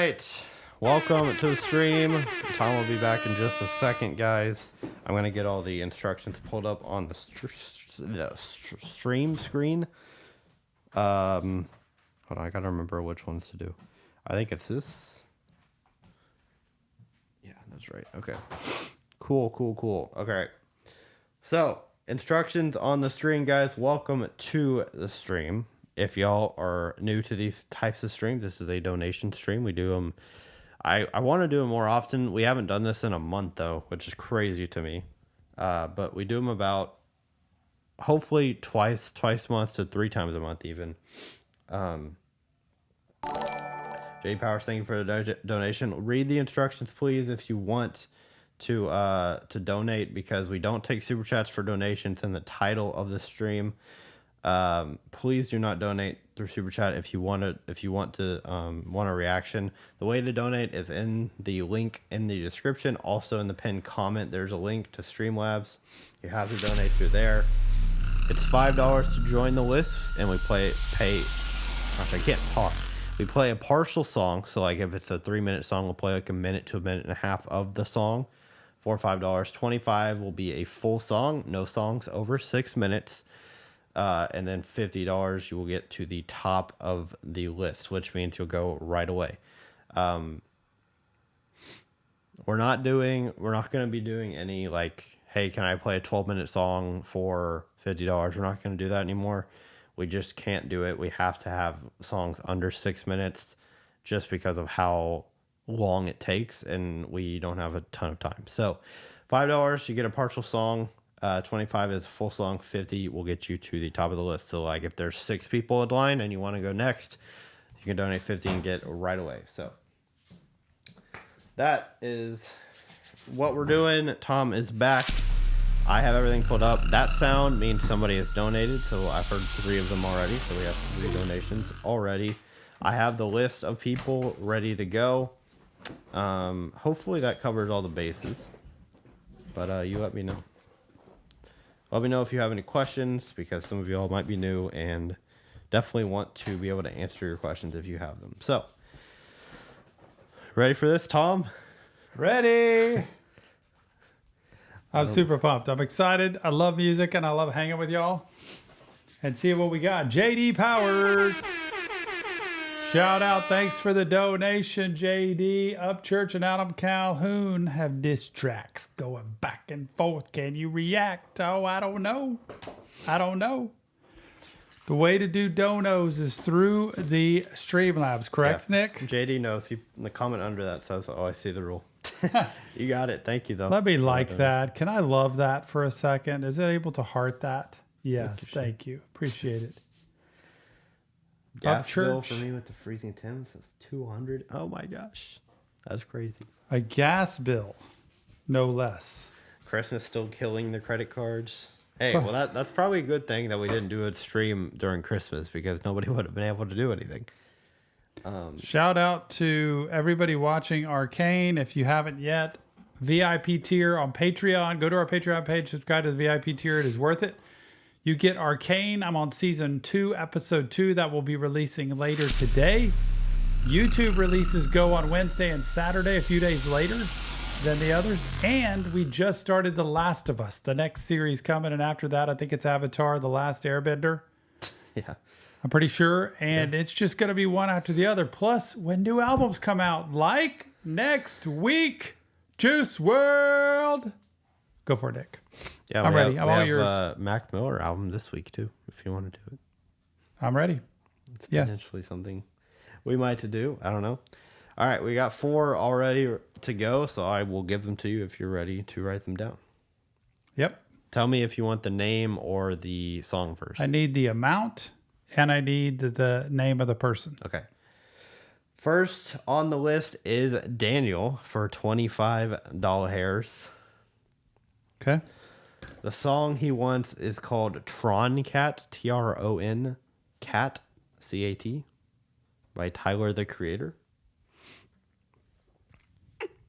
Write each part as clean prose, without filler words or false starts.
right. Welcome to the stream. Tom will be back in just a second, guys. I'm going to get all the instructions pulled up on the stream screen. Hold on, I got to remember which ones to do. I think it's this. Yeah, that's right. Okay. Cool. Okay. So, instructions on the stream, guys. Welcome to the stream. If y'all are new to these types of streams, this is a donation stream. We do them. I want to do them more often. We haven't done this in a month, though, which is crazy to me. But we do them about, hopefully, twice a month to 3 times a month, even. J Powers, thank you for the donation. Read the instructions, please, if you want to donate, because we don't take super chats for donations in the title of the stream. Please do not donate through super chat if you want a reaction. The way to donate is in the link in the description. Also in the pinned comment, there's a link to Streamlabs. You have to donate through there. It's $5 to join the list, and we I can't talk. We play a partial song, so like if it's a 3-minute song, we'll play like a minute to a minute and a half of the song for $5. $25 will be a full song, no songs over 6 minutes. And then $50 you will get to the top of the list, which means you'll go right away. We're not going to be doing any like, hey, can I play a 12-minute song for $50? We're not going to do that anymore. We just can't do it. We have to have songs under 6 minutes just because of how long it takes, and we don't have a ton of time. So $5, you get a partial song. 25 is a full song. 50 will get you to the top of the list. So like if there's 6 people in line and you want to go next, you can donate 50 and get right away. So that is what we're doing. Tom is back. I have everything pulled up. That sound means somebody has donated. So I've heard 3 of them already. So we have 3 donations already. I have the list of people ready to go. Hopefully that covers all the bases. But you let me know. Let me know if you have any questions, because some of y'all might be new and definitely want to be able to answer your questions if you have them. So, ready for this, Tom? Ready. I'm super pumped. I'm excited. I love music, and I love hanging with y'all and seeing what we got. JD Powers. Shout out. Thanks for the donation, JD. Upchurch and Adam Calhoun have diss tracks going back and forth. Can you react? Oh, I don't know. The way to do donos is through the Streamlabs, correct, Yeah. Nick? JD knows. The comment under that says, oh, I see the rule. You got it. Thank you, though. Let me like that. Can I love that for a second? Is it able to heart that? Yes, thank you. Appreciate it. Gas bill for me with the freezing temps was $200. Oh my gosh, that's crazy. A gas bill, no less. Christmas still killing the credit cards. Hey, well that's probably a good thing that we didn't do a stream during Christmas, because nobody would have been able to do anything. Shout out to everybody watching Arcane. If you haven't yet, VIP tier on Patreon. Go to our Patreon page, subscribe to the VIP tier. It is worth it. You get Arcane. I'm on season 2, episode 2, that will be releasing later today. YouTube releases go on Wednesday and Saturday, a few days later than the others. And we just started The Last of Us, the next series coming. And after that, I think it's Avatar, The Last Airbender. Yeah. I'm pretty sure. And it's just going to be one after the other. Plus, when new albums come out, like next week, Juice WRLD. Go for it, Nick. Yeah, I'm ready. I'm all yours. Mac Miller album this week too, if you want to do it. I'm ready. It's potentially something we might do. I don't know. All right, we got 4 already to go, so I will give them to you if you're ready to write them down. Yep. Tell me if you want the name or the song first. I need the amount, and I need the name of the person. Okay. First on the list is Daniel for $25. Okay. The song he wants is called Tron Cat, Tron Cat, CAT, by Tyler, the Creator.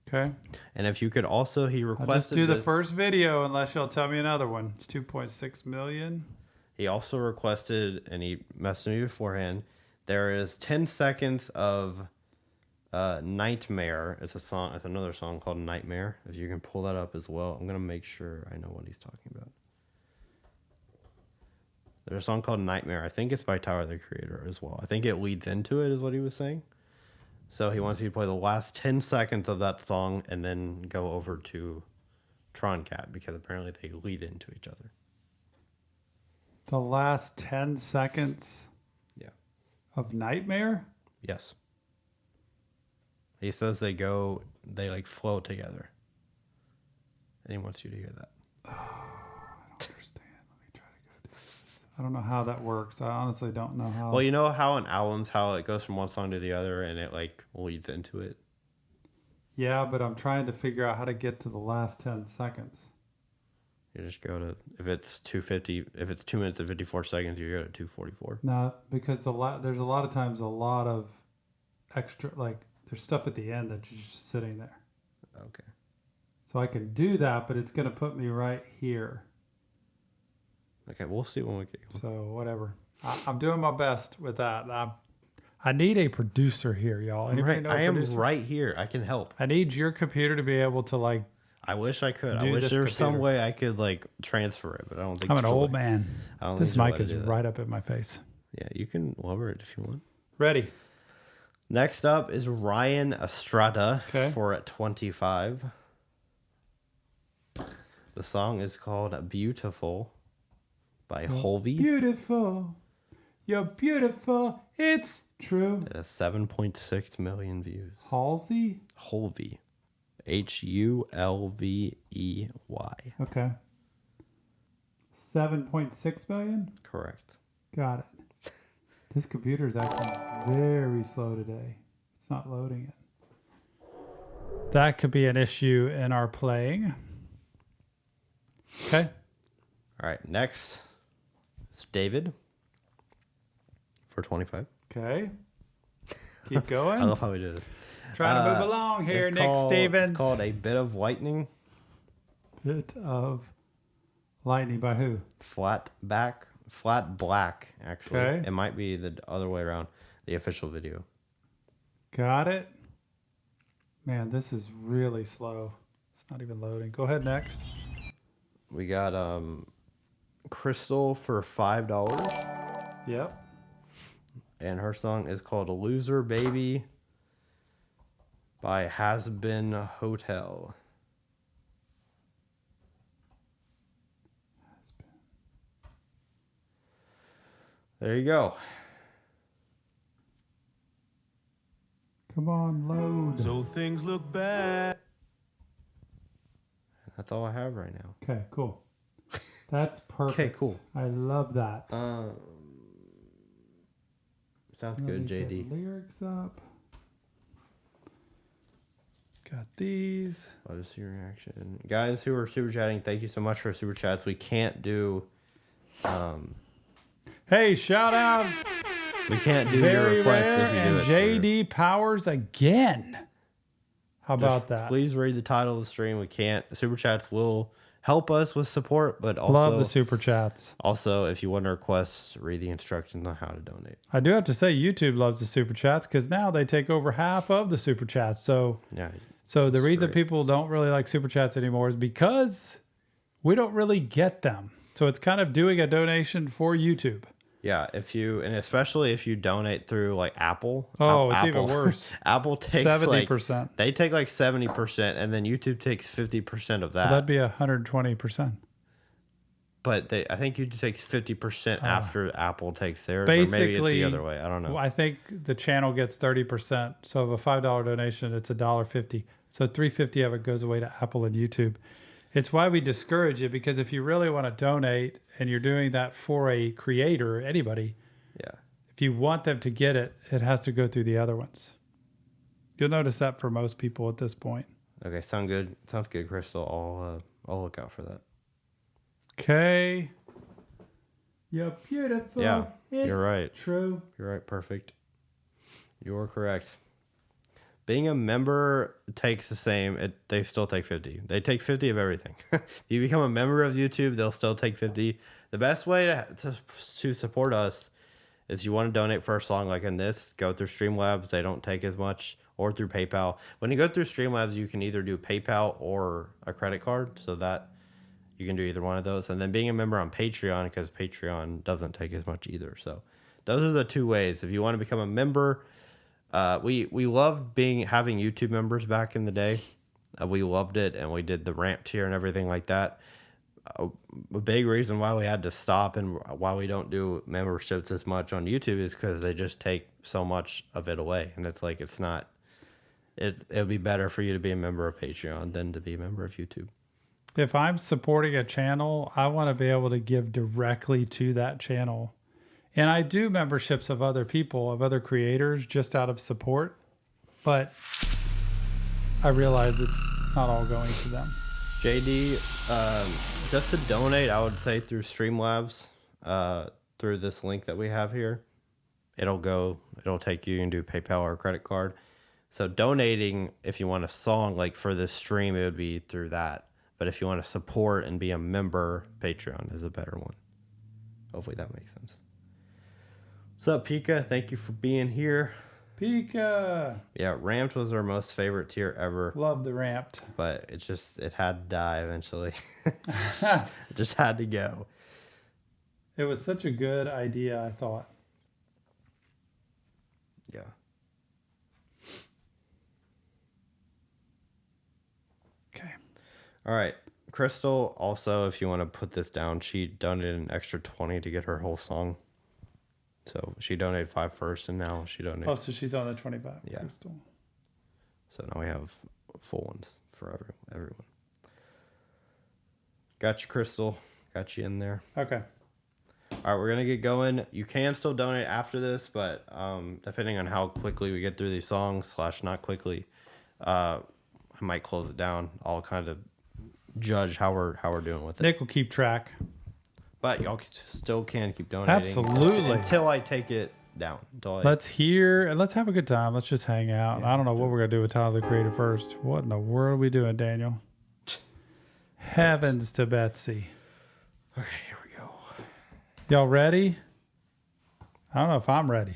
Okay. And if you could also, he requested I'll just do the first video unless you'll tell me another one. It's 2.6 million. He also requested, and he messaged me beforehand, there is 10 seconds of Nightmare. It's a song. It's another song called Nightmare. If you can pull that up as well, I'm gonna make sure I know what he's talking about. There's a song called Nightmare. I think it's by Tyler, the Creator, as well. I think it leads into it, is what he was saying. So he wants you to play the last 10 seconds of that song and then go over to Tron Cat, because apparently they lead into each other. The last 10 seconds Yeah. of Nightmare? Yes. He says they like flow together. And he wants you to hear that. I don't understand. Let me try to go do this. I don't know how that works. I honestly don't know how. Well, you know how in albums, how it goes from one song to the other and it like leads into it? Yeah, but I'm trying to figure out how to get to the last 10 seconds. You just go to, if it's 2:50, if it's 2 minutes and 54 seconds, you go to 2:44. No, because there's a lot of times a lot of extra, like there's stuff at the end that's just sitting there. Okay. So I can do that, but it's going to put me right here. Okay, we'll see when we get. So whatever. I'm doing my best with that. I need a producer here, y'all. Anybody know a I am producer? right here. I can help. I need your computer to be able to like. I wish I could. I Do wish this there was some computer. way I could like transfer it, but I don't think. I'm an there's a old way. man. I don't This think there's a way mic to is do that. right up in my face. Yeah, you can lower it if you want. Ready. Next up is Ryan Estrada Okay. for 25. The song is called "Beautiful" by Hulvey. Beautiful. You're beautiful. It's true. It has 7.6 million views. Halsey? Hulvey. Hulvey. Okay. 7.6 million? Correct. Got it. This computer is acting very slow today. It's not loading it. That could be an issue in our playing. Okay. All right, next is David for 25. Okay. Keep I going. love how we do this. Trying to move along here, It's Nick Stevens. It's called A Bit of Lightning. Bit of lightning by who? Flat Black, actually. Okay. It might be the other way around, the official video. Got it. Man, this is really slow. It's not even loading. Go ahead next. We got Crystal for $5. Yep. And her song is called Loser Baby by Hazbin Hotel. There you go. Come on, load. So things look bad. That's all I have right now. Okay, cool. That's perfect. Okay, cool. I love that. Sounds Let good, me get JD. lyrics up. Got these. Love to see your reaction. Guys who are super chatting, thank you so much for super chats. We can't do Hey, shout out we can't do your Very request Rare if you and do it. JD Powers again. How Just about that? Please read the title of the stream. We can't. Super chats will help us with support, but also Love the super chats. Also, if you want to request, read the instructions on how to donate. I do have to say YouTube loves the super chats because now they take over half of the super chats. So Yeah. the reason great. people don't really like super chats anymore is because we don't really get them. So it's kind of doing a donation for YouTube. Yeah, and especially if you donate through like Apple. Oh, it's Apple, even worse. Apple takes 70%. They take like 70%, and then YouTube takes 50% of that. That'd be 120%. But I think YouTube takes 50% after Apple takes theirs. Or maybe it's Basically, the other way. I don't know. I think the channel gets 30%. So of a $5 donation, it's $1.50. So $3.50 of it goes away to Apple and YouTube. It's why we discourage it, because if you really want to donate and you're doing that for a creator, anybody, Yeah. if you want them to get it, it has to go through the other ones. You'll notice that for most people at this point. Okay. Sounds good, Crystal. I'll look out for that. Okay. You're beautiful. Yeah, It's you're right. True. You're right. Perfect. You're correct. Being a member takes the same. They still take 50. They take 50 of everything. You become a member of YouTube, they'll still take 50. The best way to support us is you want to donate for a song like in this, go through Streamlabs. They don't take as much. or through PayPal. When you go through Streamlabs, you can either do PayPal or a credit card, so that you can do either one of those. And then being a member on Patreon, because Patreon doesn't take as much either. So those are the two ways. If you want to become a member, we loved having YouTube members back in the day. We loved it, and we did the ramp tier and everything like that. A big reason why we had to stop and why we don't do memberships as much on YouTube is because they just take so much of it away. And it's like, it's not, it would be better for you to be a member of Patreon than to be a member of YouTube. If I'm supporting a channel, I want to be able to give directly to that channel. And I do memberships of other people, of other creators, just out of support. But I realize it's not all going to them. JD, just to donate, I would say through Streamlabs, through this link that we have here, it'll take you and do PayPal or credit card. So donating, if you want a song, like for this stream, it would be through that. But if you want to support and be a member, Patreon is a better one. Hopefully that makes sense. What's up, Pika? Thank you for being here. Pika! Yeah, Ramped was our most favorite tier ever. Love the Ramped. But it had to die eventually. It just had to go. It was such a good idea, I thought. Yeah. Okay. All right. Crystal, also, if you want to put this down, she donated an extra 20 to get her whole song. So she donated 5 first, and now she donated. Oh, so she's on the 25. Yeah. Crystal. So now we have full ones for everyone. Got you, Crystal. Got you in there. Okay. All right, we're gonna get going. You can still donate after this, but depending on how quickly we get through these songs / not quickly, I might close it down. I'll kind of judge how we're doing with it. Nick will keep track. But y'all still can keep donating. Absolutely. Until I take it down. Let's hear and let's have a good time. Let's just hang out. Yeah, I don't know what we're going to do with Tyler the Creator first. What in the world are we doing, Daniel? Heavens to Betsy. Okay, here we go. Y'all ready? I don't know if I'm ready.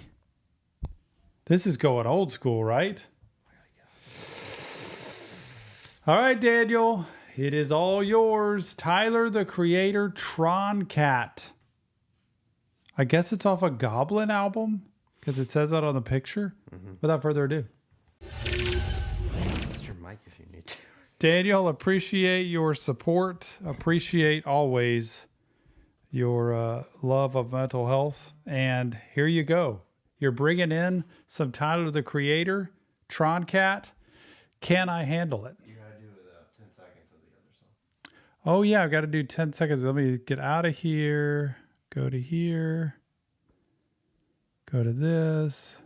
This is going old school, right? All right, Daniel. It is all yours. Tyler the Creator, Tron Cat. I guess it's off a Goblin album because it says that on the picture. Mm-hmm. Without further ado. Adjust your mic if you need to. Daniel, appreciate your support. Appreciate always your love of mental health. And here you go. You're bringing in some Tyler the Creator, Tron Cat. Can I handle it? Oh, yeah, I've got to do 10 seconds. Let me get out of here. Go to here. Go to this.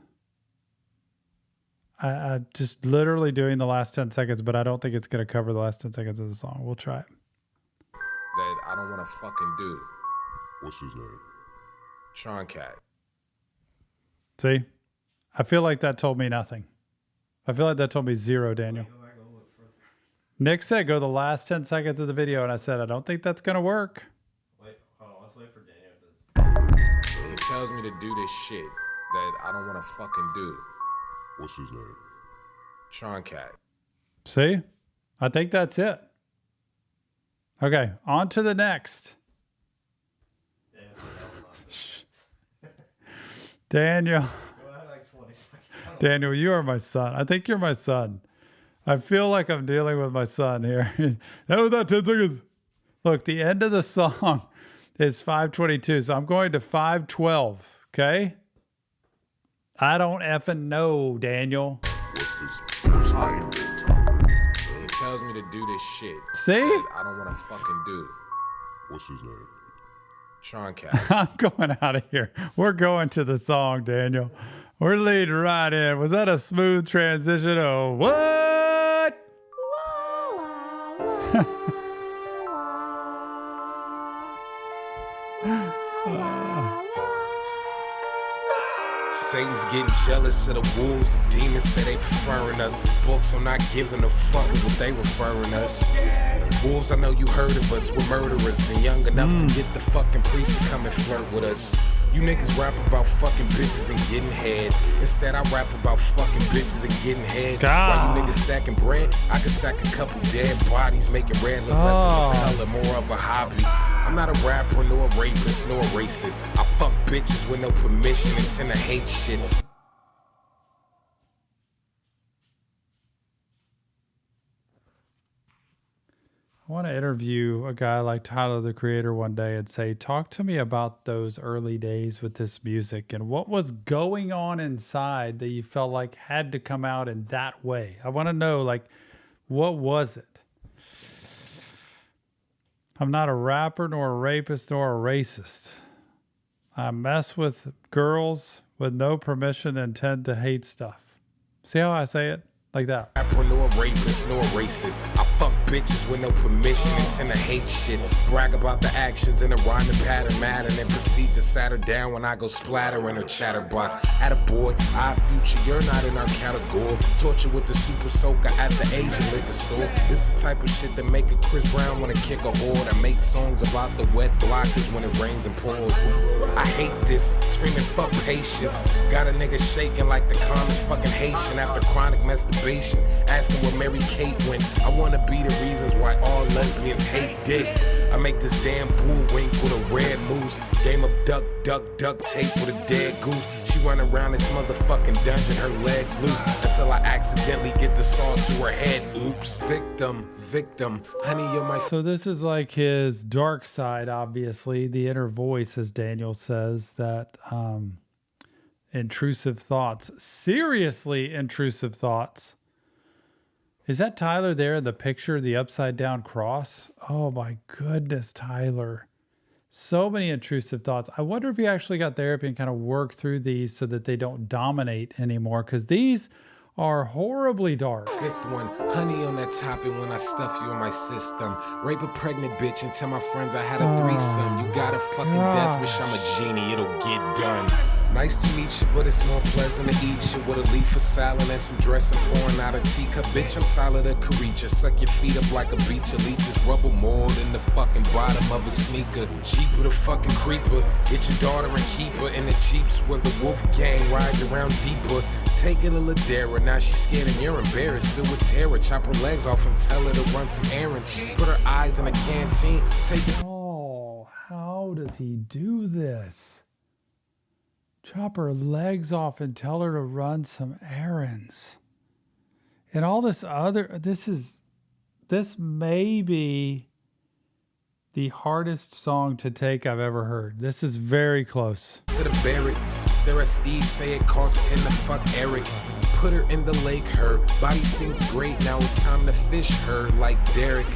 I'm just literally doing the last 10 seconds, but I don't think it's going to cover the last 10 seconds of the song. We'll try it. That I don't want to fucking do. What's his name? Tron Cat. See? I feel like that told me nothing. I feel like that told me zero, Daniel. Nick said go the last 10 seconds of the video, and I said, I don't think that's going to work. Wait, hold on. Let's wait for Daniel. He tells me to do this shit that I don't want to fucking do. What's his name? Tron Cat. See? I think that's it. Okay, on to the next. Daniel. Daniel, you are my son. I think you're my son. I feel like I'm dealing with my son here. That was not 10 seconds. Look, the end of the song is 5:22, so I'm going to 5:12, okay? I don't effing know, Daniel. What's his name? He tells me to do this shit. See? That I don't want to fucking do. What's his name? Tron Cat. I'm going out of here. We're going to the song, Daniel. We're leading right in. Was that a smooth transition? Oh, what? Satan's getting jealous of the wolves. The demons say they preferring us. Books are not giving a fuck what they referring us. Wolves, I know you heard of us. We're murderers and young enough to get the fucking priest to come and flirt with us. You niggas rap about fucking bitches and getting head. Instead, I rap about fucking bitches and getting head. While you niggas stacking bread, I can stack a couple dead bodies, making red look less of a color, more of a hobby. I'm not a rapper, nor a rapist, nor a racist. I fuck bitches with no permission and tend to hate shit. I want to interview a guy like Tyler, the Creator, one day and say, talk to me about those early days with this music and what was going on inside that you felt like had to come out in that way. I want to know, like, what was it? I'm not a rapper, nor a rapist, nor a racist. I mess with girls with no permission and tend to hate stuff. See how I say it? Like that. Rapper, nor a rapist, nor a racist. I fuck bitches with no permission and tend to hate shit. Brag about the actions in a rhyming pattern matter, and then proceed to sat her down when I go splattering her chatterbox. At a boy, I future, you're not in our category. Torture with the super soaker at the Asian liquor store. It's the type of shit that make a Chris Brown wanna kick a whore. I make songs about the wet blockers when it rains and pours. I hate this, screaming fuck patience. Got a nigga shaking like the common fucking Haitian after chronic masturbation. Asking where Mary Kate went. I wanna be the reasons why all lesbians hate dick. I make this damn bull wink with a red moose. Game of duck, duct tape with a dead goose. She run around this motherfucking dungeon, her legs loose, until I accidentally get the saw to her head. Oops. Victim, honey, you're my... So this is like his dark side, obviously. The inner voice, as Daniel says, that intrusive thoughts, seriously intrusive thoughts. Is that Tyler there in the picture, the upside down cross? Oh my goodness, Tyler. So many intrusive thoughts. I wonder if he actually got therapy and kind of worked through these so that they don't dominate anymore, because these are horribly dark. Fifth one, honey on that topping when I stuff you in my system. Rape a pregnant bitch and tell my friends I had a threesome. You got a fucking death wish, I'm a genie, it'll get done. Nice to meet you, but it's more pleasant to eat you with a leaf of salad and some dressing pouring out a teacup. Bitch, I'm Tyler the Creature. Suck your feet up like a beach of leeches. Rubble more than the fucking bottom of a sneaker. Jeep with a fucking creeper. Get your daughter and keep her. In the Jeeps where the wolf gang rides around deeper. Take it to Ladera, now she's scared and you're embarrassed. Filled with terror, chop her legs off and tell her to run some errands. Put her eyes in a canteen, take it. Oh, how does he do this? Chop her legs off and tell her to run some errands. And all this other, this may be the hardest song to take I've ever heard. This is very close. To the barracks, stare at Steve, say it costs 10 to fuck Eric. Put her in the lake, her body seems great, now it's time to fish her like Derek.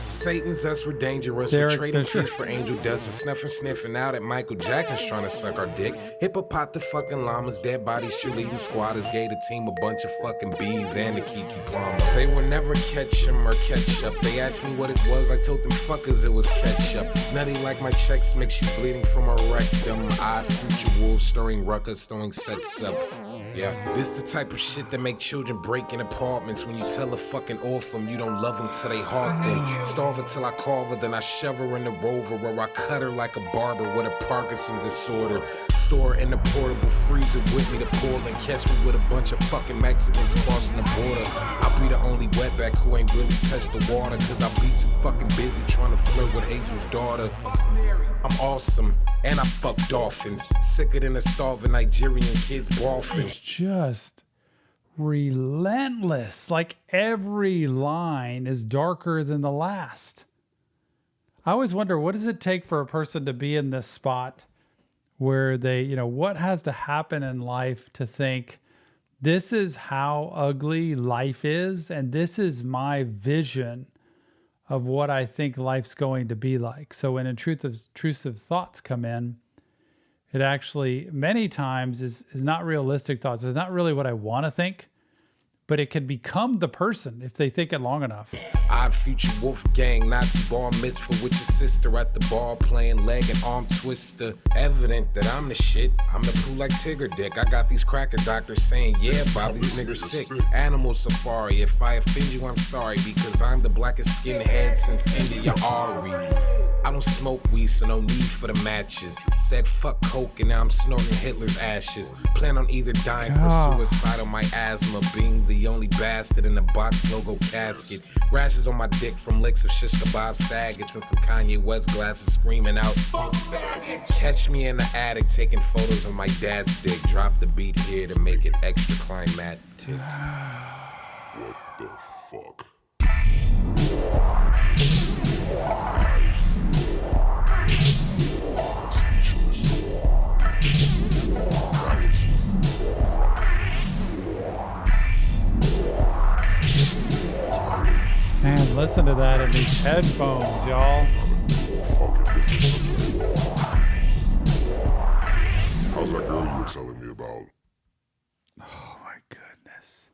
Satan's us, we're dangerous. We're trading kids for angel dust and sniffing out at Michael Jackson's trying to suck our dick. Hippopot the fucking llamas, dead bodies, cheerleading squatters. Gave the team a bunch of fucking bees and the Kiki Palmer. They will never catch 'em or catch up. They asked me what it was, I told them fuckers it was ketchup. Nutty like my checks makes you bleeding from a rectum. Odd future wolves stirring ruckus, throwing sets up. Yeah, this the type of shit that make children break in apartments. When you tell a fucking orphan you don't love them till they heart them. Starve her till I carve her, then I shove her in the Rover where I cut her like a barber with a Parkinson's disorder. Store her in the portable freezer with me to Portland. Catch me with a bunch of fucking Mexicans crossing the border. I'll be the only wetback who ain't really touched the water, cause I'll be too fucking busy trying to flirt with Hazel's daughter. I'm awesome, and I fuck dolphins. Sicker than a starving Nigerian kids golfing. It's just relentless. Like every line is darker than the last. I always wonder, what does it take for a person to be in this spot where they, what has to happen in life to think this is how ugly life is, and this is my vision of what I think life's going to be like. So when intrusive thoughts come in, it actually many times is not realistic thoughts. It's not really what I want to think, but it can become the person if they think it long enough. Odd future wolf gang, Nazi bar mitzvah with your sister at the bar playing leg and arm twister. Evident that I'm the shit. I'm the poo like Tigger dick. I got these cracker doctors saying, yeah, Bob, these niggas sick. Animal safari. If I offend you, I'm sorry, because I'm the blackest skinhead since India Ari. I don't smoke weed, so no need for the matches. Said fuck coke and now I'm snorting Hitler's ashes. Plan on either dying for suicide or my asthma, being the only bastard in the box logo casket. Rashes on my dick from licks of Shista Bob Saget's and some Kanye West glasses screaming out, fuck faggot. Catch me in the attic taking photos of my dad's dick. Drop the beat here to make it extra climactic. What the fuck? Man, listen to that in these headphones, y'all. How's that girl you were telling me about? Oh my goodness.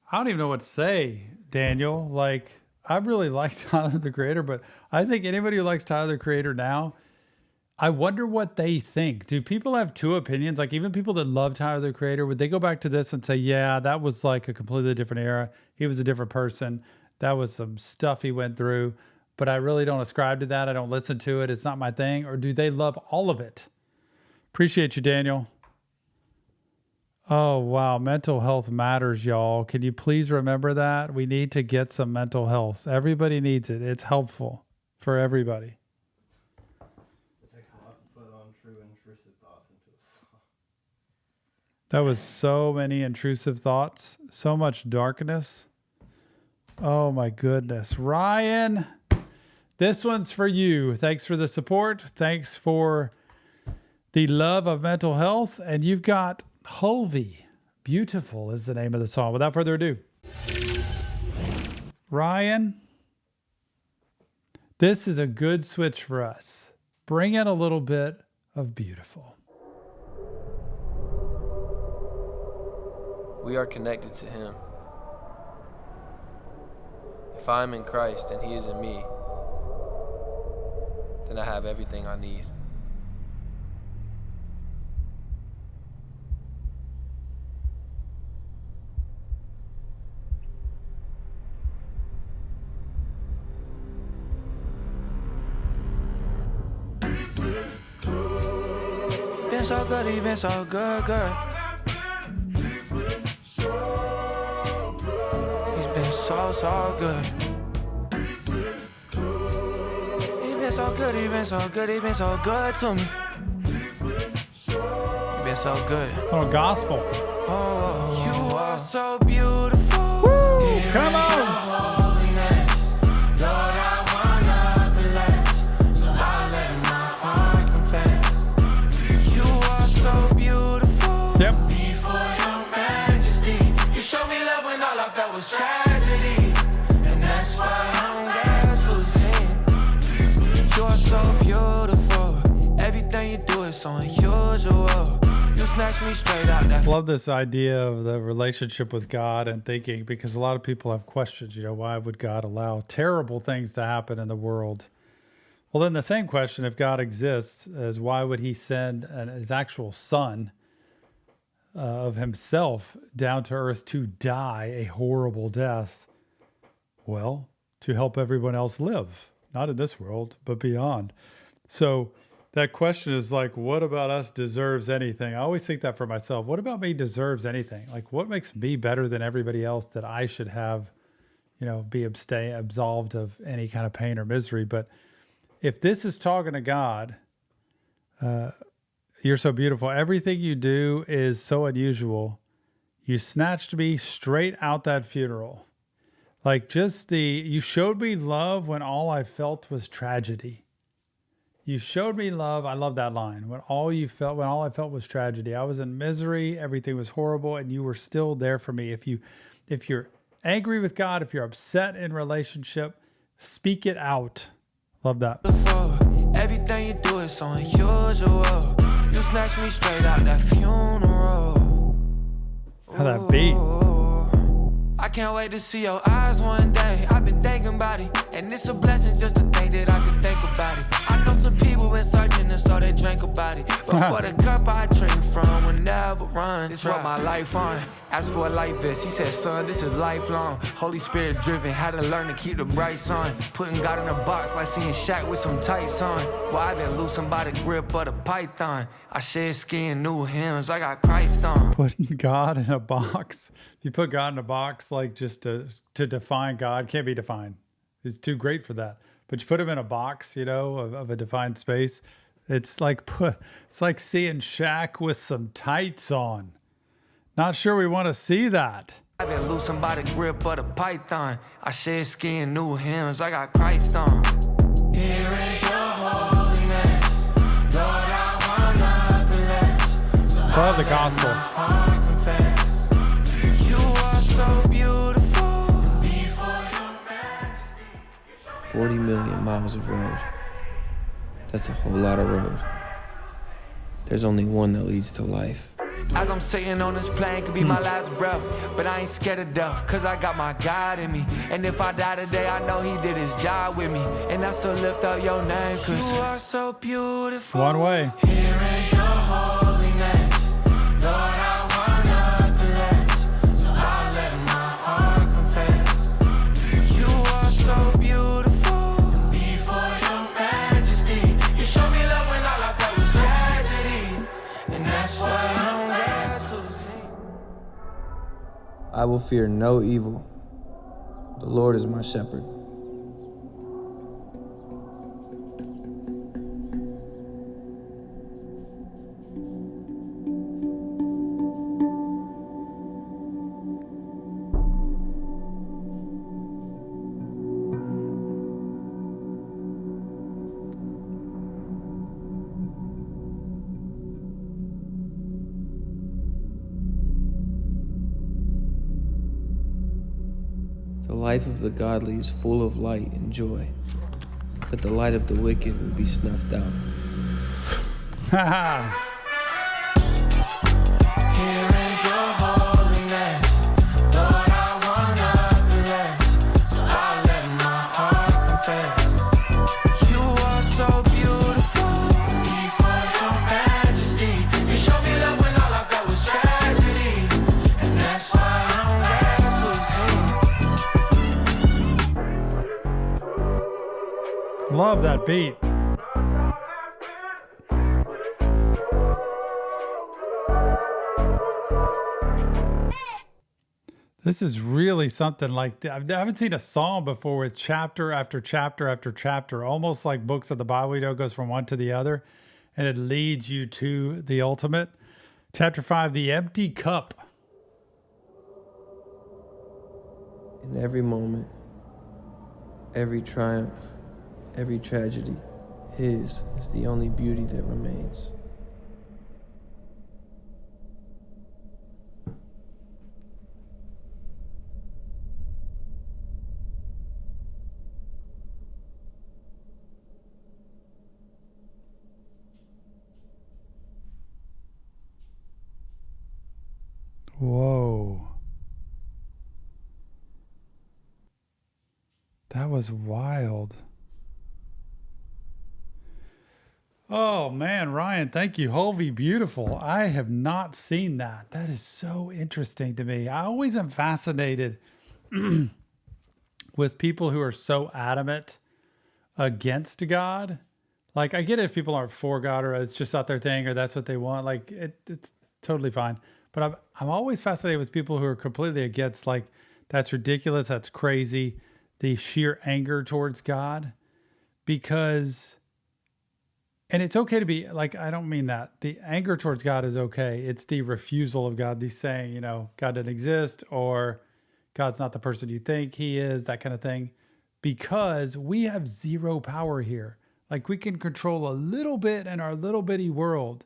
I don't even know what to say, Daniel. Like, I really like Tyler the Creator, but I think anybody who likes Tyler the Creator now, I wonder what they think. Do people have two opinions? Like, even people that love Tyler the Creator, would they go back to this and say, yeah, that was like a completely different era. He was a different person. That was some stuff he went through, but I really don't ascribe to that. I don't listen to it. It's not my thing. Or do they love all of it? Appreciate you, Daniel. Oh, wow. Mental health matters, y'all. Can you please remember that? We need to get some mental health. Everybody needs it. It's helpful for everybody. It takes a lot to put on true intrusive thoughts into a song. That was so many intrusive thoughts. So much darkness. Oh, my goodness. Ryan, this one's for you. Thanks for the support. Thanks for the love of mental health. And you've got Hulvey. Beautiful is the name of the song. Without further ado, Ryan, this is a good switch for us. Bring in a little bit of beautiful. We are connected to Him. If I am in Christ and He is in me, then I have everything I need. Been so good, he been so good, girl. He's been so good. He been so good, he been so good, he been so good to me. He been so good. Oh, gospel. Oh, you are so beautiful. Woo! Come on. Lord, I wanna bless. So I let my heart confess. You are so beautiful. Yep. Before your majesty, you showed me love when all I felt was tragedy. And that's why I'm glad to sing. You are so beautiful. Everything you do is so unusual. You snatch me straight out that. Love this idea of the relationship with God and thinking, because a lot of people have questions, why would God allow terrible things to happen in the world? Well, then the same question, if God exists, is why would he send his actual son of himself down to earth to die a horrible death? Well, to help everyone else live, not in this world, but beyond. So that question is like, what about us deserves anything? I always think that for myself. What about me deserves anything? Like, what makes me better than everybody else that I should have, be absolved of any kind of pain or misery? But if this is talking to God, you're so beautiful. Everything you do is so unusual. You snatched me straight out that funeral. Like you showed me love when all I felt was tragedy. You showed me love. I love that line. When all I felt was tragedy. I was in misery. Everything was horrible. And you were still there for me. If you're angry with God, if you're upset in relationship, speak it out. Love that. Everything you do is so unusual. You snatched me straight out that funeral. How that beat. I can't wait to see your eyes one day. I've been thinking about it, and it's a blessing just to think that I could think about it. I know some people been searching and so they drink about it, but But for the cup I drink from will never run. It's what my life on. Asked for a life vest, he said, son, this is lifelong. Holy Spirit driven, had to learn to keep the brights on. Putting God in a box like seeing Shaq with some tights on. Well, I been loosened by the grip of the python. I shed skin, new hymns, I got Christ on. Putting God in a box. If you put God in a box, like just to define God, can't be defined. It's too great for that. But you put him in a box, you know, of a defined space. It's like seeing Shaq with some tights on. Not sure we want to see that. I been loosened by the grip of the python. I shed skin, new hymns, I got Christ on. Here is your holiness, Lord, I want nothing less. So Love the gospel. You are so beautiful. Before your majesty. 40 million miles of road. That's a whole lot of road. There's only one that leads to life. As I'm sitting on this plane, could be my last breath. But I ain't scared of death, cause I got my God in me. And if I die today, I know he did his job with me. And I still lift up your name, cause you are so beautiful. One way. Here in your holiness, Lord, I want nothing less. So I let my heart confess. You are so beautiful. Before your majesty, you showed me love when all I felt was tragedy. And that's why I'm glad to sing. I will fear no evil. The Lord is my shepherd. The life of the godly is full of light and joy, but the light of the wicked will be snuffed out. Haha. Here in your holiness, Lord, I want nothing less. So I let my heart confess. You are so beautiful. Before your majesty, you showed me love when all I felt was tragedy. And that's why I'm glad to sing. Love that beat. This is really something like I haven't seen a song before with chapter after chapter after chapter, almost like books of the Bible. You know, it goes from one to the other, and it leads you to the ultimate. Chapter 5, the empty cup. In every moment, every triumph, every tragedy, his is the only beauty that remains. Whoa. That was wild. Oh man, Ryan, thank you. Hulvey, beautiful. I have not seen that. That is so interesting to me. I always am fascinated with people who are so adamant against God. Like, I get it if people aren't for God or it's just not their thing or that's what they want. Like, it's totally fine. But I'm always fascinated with people who are completely against, like, that's ridiculous, that's crazy, the sheer anger towards God. Because, and it's okay to be, like, I don't mean that. The anger towards God is okay. It's the refusal of God, the saying, you know, God doesn't exist or God's not the person you think he is, that kind of thing. Because we have zero power here. Like, we can control a little bit in our little bitty world,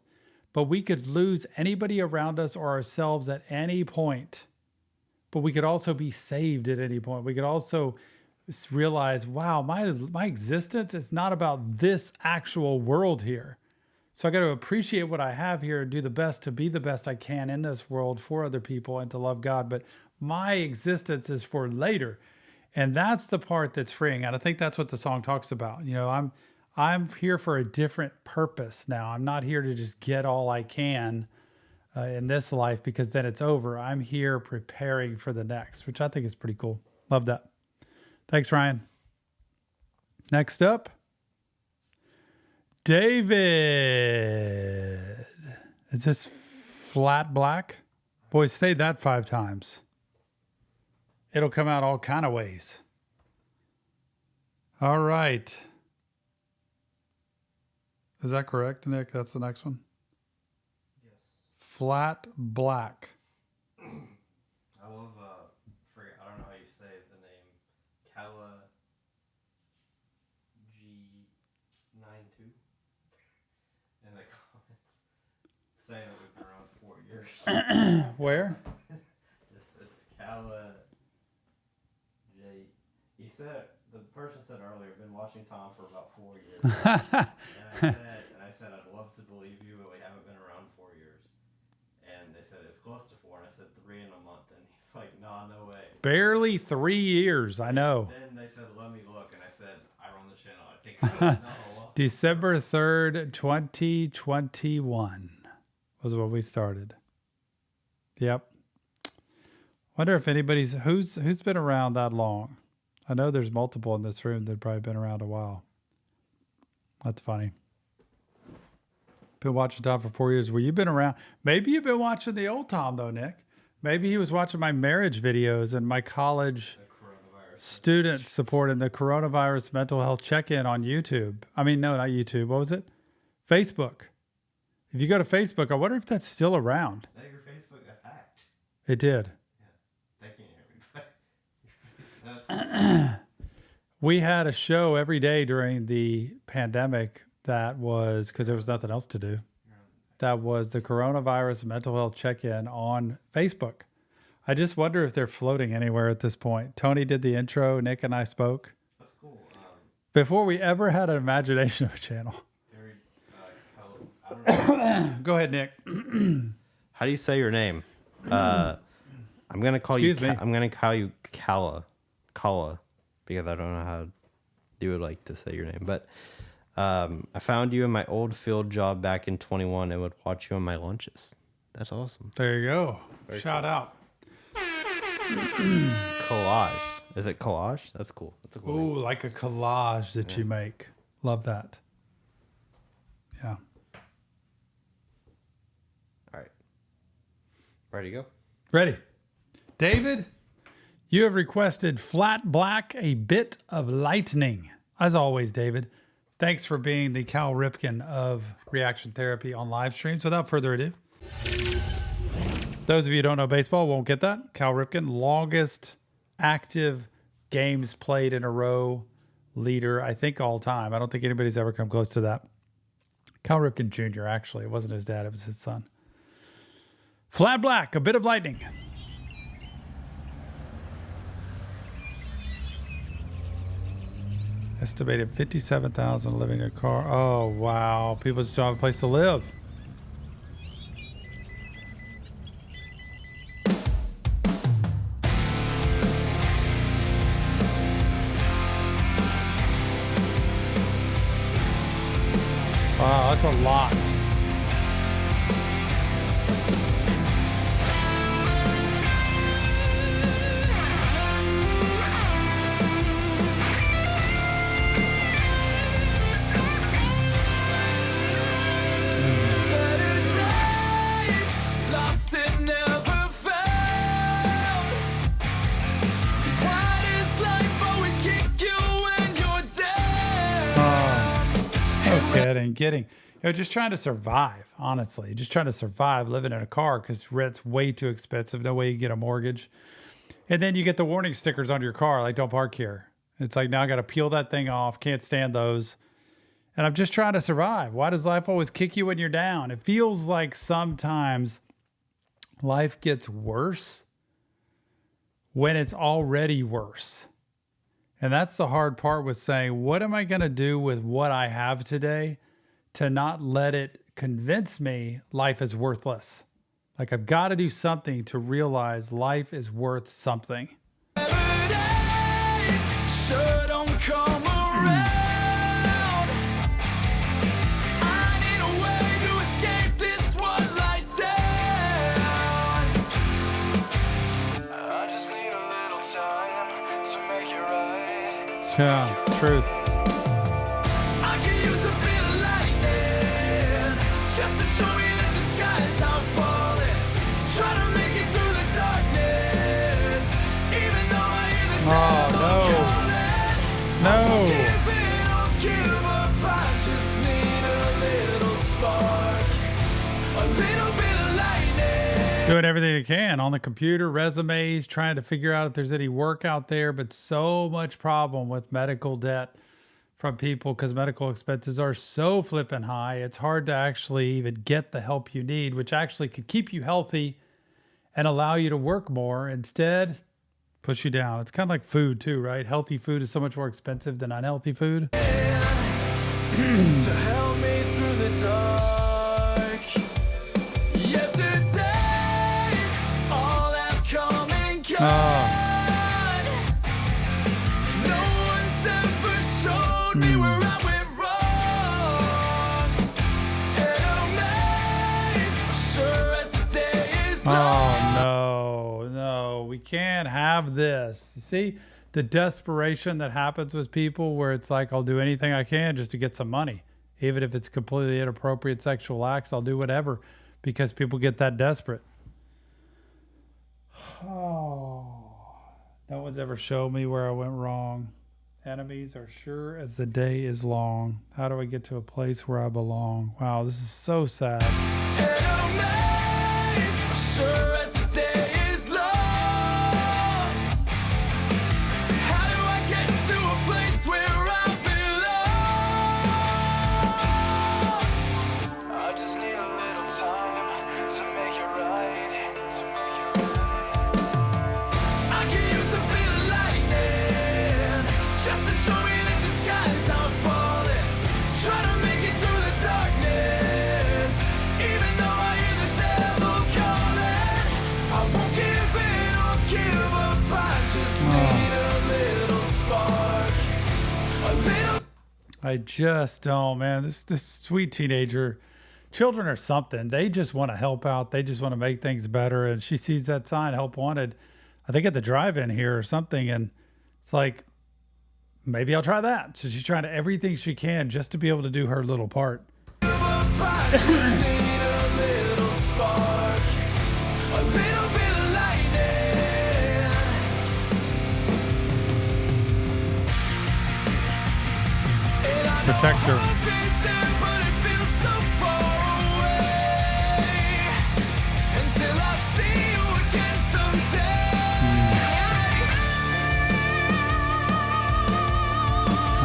but we could lose anybody around us or ourselves at any point. But we could also be saved at any point. We could also realize, wow, my existence is not about this actual world here. So I got to appreciate what I have here and do the best to be the best I can in this world for other people and to love God. But my existence is for later. And that's the part that's freeing. And I think that's what the song talks about. You know, I'm here for a different purpose now. I'm not here to just get all I can in this life because then it's over. I'm here preparing for the next, which I think is pretty cool. Love that. Thanks, Ryan. Next up, David. Is this flat black? Boy, say that 5 times. It'll come out all kind of ways. All right. Is that correct, Nick? That's the next one? Yes. Flat black. I love, I don't know how you say the name, Kala G92 in the comments saying that we've been around 4 years. Where? It's Kala J. He said, the person said earlier, been watching Tom for about 4 years. and I said, I'd love to believe you, but we haven't been around 4 years. And they said, it's close to 4. And I said, 3 in a month. And he's like, nah, no way. Barely 3 years. I know. Then they said, let me look. And I said, I run the channel. I think I don't know. December 3rd, 2021 was when we started. Yep. Wonder if anybody's who's been around that long. I know there's multiple in this room that have probably been around a while. That's funny. Been watching Tom for 4 years. Well, you've been around. Maybe you've been watching the old Tom though, Nick. Maybe he was watching my marriage videos and my college students supporting the coronavirus mental health check-in on YouTube. I mean, no, not YouTube. What was it? Facebook. If you go to Facebook, I wonder if that's still around. I think your Facebook got hacked. It did. Yeah. They can't hear me. We had a show every day during the pandemic that was, because there was nothing else to do, that was the coronavirus mental health check-in on Facebook. I just wonder if they're floating anywhere at this point. Tony did the intro. Nick and I spoke. That's cool. Before we ever had an imagination of a channel. I don't know. Go ahead, Nick. How do you say your name? I'm gonna call Excuse me. I'm gonna call you Kala, because I don't know how you would like to say your name. But I found you in my old field job back in 21 and would watch you on my lunches. That's awesome. There you go. Very Shout cool. out. Collage. Is it collage? That's cool. That's a cool name. Ooh, like a collage that you make. Love that. Yeah. All right. Ready to go? Ready. David, you have requested flat black, a bit of lightning. As always, David, thanks for being the Cal Ripken of Reaction Therapy on live streams. Without further ado, those of you who don't know baseball won't get that. Cal Ripken, longest active games played in a row leader, I think, all time. I don't think anybody's ever come close to that. Cal Ripken Jr., actually. It wasn't his dad, it was his son. Flat black, a bit of lightning. Estimated 57,000 living in a car. Oh, wow. People just don't have a place to live. Wow, that's a lot. Getting, just trying to survive, honestly, just trying to survive living in a car because rent's way too expensive. No way you get a mortgage. And then you get the warning stickers on your car, like don't park here. It's like, now I got to peel that thing off. Can't stand those. And I'm just trying to survive. Why does life always kick you when you're down? It feels like sometimes life gets worse when it's already worse. And that's the hard part with saying, what am I going to do with what I have today to not let it convince me life is worthless? Like, I've got to do something to realize life is worth something. Sure don't come around. Yeah, truth. I can use a bit of lightning just to show me that the sky is not falling. Try to make it through the darkness, even though I hear the devil calling. No. Don't give up, I just need a little spark, a little bit of lightning. Doing everything they can on the computer, resumes, trying to figure out if there's any work out there, but so much problem with medical debt from people because medical expenses are so flipping high. It's hard to actually even get the help you need, which actually could keep you healthy and allow you to work more. Instead, push you down. It's kind of like food too, right? Healthy food is so much more expensive than unhealthy food. To help me through the dark. Yesterday's all have come and gone. No one's ever showed me where I went wrong. And I'm sure as the day is long. No, we can't have this. You see the desperation that happens with people where it's like, I'll do anything I can just to get some money. Even if it's completely inappropriate sexual acts, I'll do whatever because people get that desperate. Oh, no one's ever showed me where I went wrong. Enemies are sure as the day is long. How do I get to a place where I belong? Wow, this is so sad. And I'm sure as the day is long. How do I get to a place where I belong? I just need a little time to make it right. I can use a bit of lightning just to show me that the sky is not falling. Try to make it through the darkness, even though I hear the devil calling. I won't give in or give up. I just need a little spark, a little. I just don't, man. This sweet teenager, children are something. They just want to help out. They just want to make things better. And she sees that sign, help wanted, I think at the drive-in here or something. And it's like, maybe I'll try that. So she's trying to everything she can just to be able to do her little part. I just need a little spark, a little bit of lightning. And I know Protect her. hope is there, but it feels so far away. Until I see you again someday.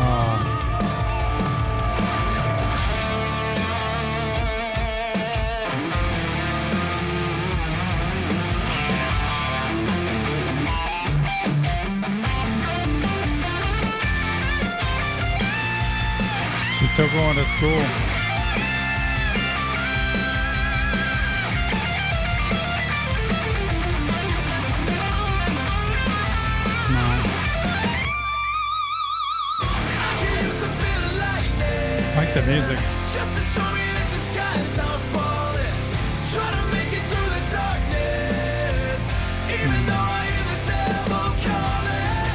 Oh. She's still going to school. I like the music. Just to show me that the sky is not falling. Try to make it through the darkness, even though I hear the devil calling.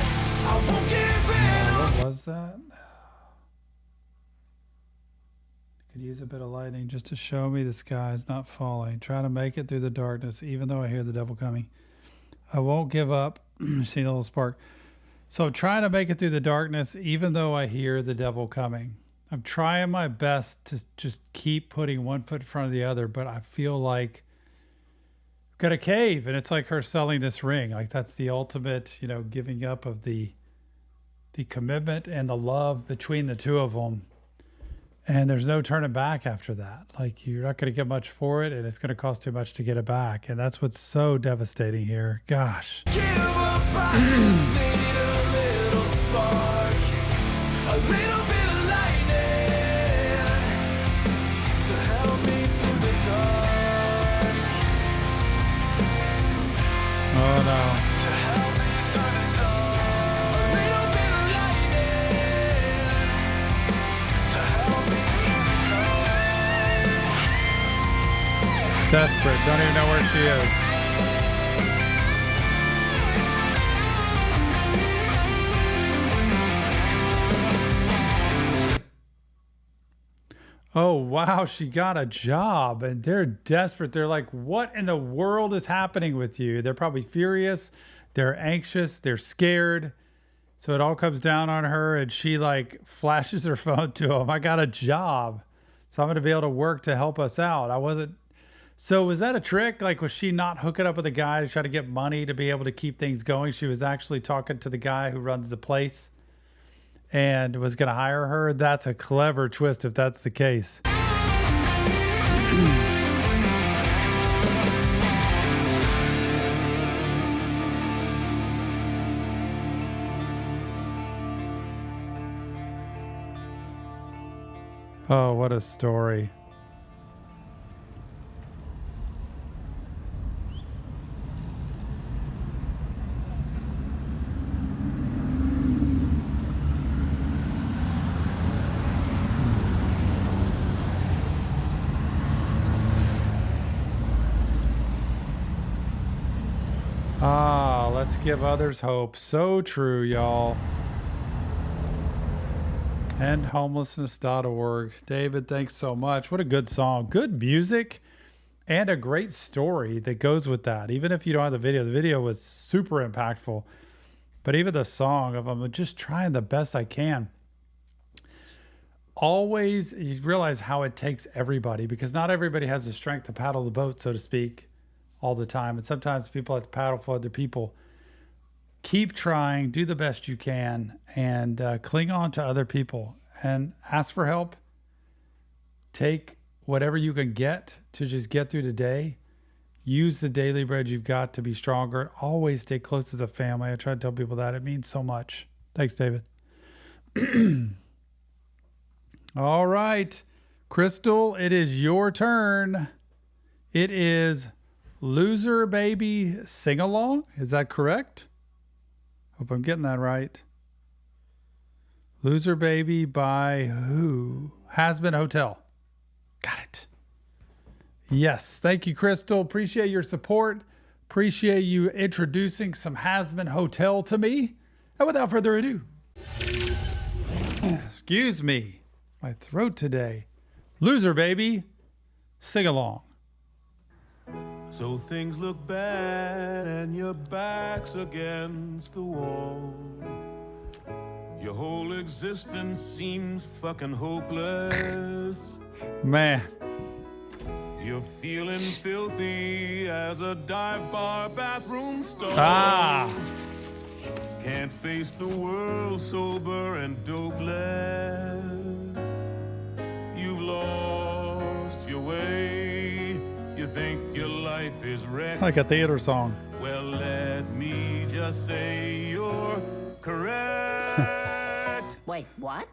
I won't give in. What was that? Could use a bit of lightning just to show me the sky is not falling. Try to make it through the darkness, even though I hear the devil coming. I won't give up. See a little spark. So I'm trying to make it through the darkness, even though I hear the devil coming. I'm trying my best to just keep putting one foot in front of the other, but I feel like I've got a cave, and it's like her selling this ring. Like that's the ultimate, giving up of the commitment and the love between the two of them. And there's no turning back after that. Like you're not going to get much for it, and it's going to cost too much to get it back. And that's what's so devastating here. Gosh. Give up, I just need a little spark, a little bit of lightning to help me through the dark. Oh no. To help me through the dark. A little bit of lightning to help me through the dark. Desperate. Don't even know where she is. Oh, wow. She got a job and they're desperate. They're like, what in the world is happening with you? They're probably furious. They're anxious. They're scared. So it all comes down on her and she like flashes her phone to him. I got a job. So I'm going to be able to work to help us out. So was that a trick? Like, was she not hooking up with a guy to try to get money to be able to keep things going? She was actually talking to the guy who runs the place and was going to hire her. That's a clever twist if that's the case. Oh, what a story. Ah, let's give others hope. So true, y'all. EndHomelessness.org. David, thanks so much. What a good song. Good music and a great story that goes with that. Even if you don't have the video was super impactful. But even the song of I'm just trying the best I can. Always, you realize how it takes everybody because not everybody has the strength to paddle the boat, so to speak, all the time. And sometimes people have to paddle for other people. Keep trying, do the best you can, and cling on to other people and ask for help. Take whatever you can get to just get through the day. Use the daily bread you've got to be stronger. Always stay close as a family. I try to tell people that. It means so much. Thanks, David. All right, Crystal, it is your turn. It is Loser Baby Sing Along. Is that correct? Hope I'm getting that right. Loser Baby by who? Hazbin Hotel. Got it. Yes. Thank you, Crystal. Appreciate your support. Appreciate you introducing some Hazbin Hotel to me. And without further ado, excuse me, my throat today. Loser Baby, sing along. So things look bad and your back's against the wall. Your whole existence seems fucking hopeless. Man. You're feeling filthy as a dive bar bathroom stall. Ah. Can't face the world sober and dopeless. You've lost your way. You think your life is wrecked. Like a theater song. Well, let me just say you're correct. Wait, what?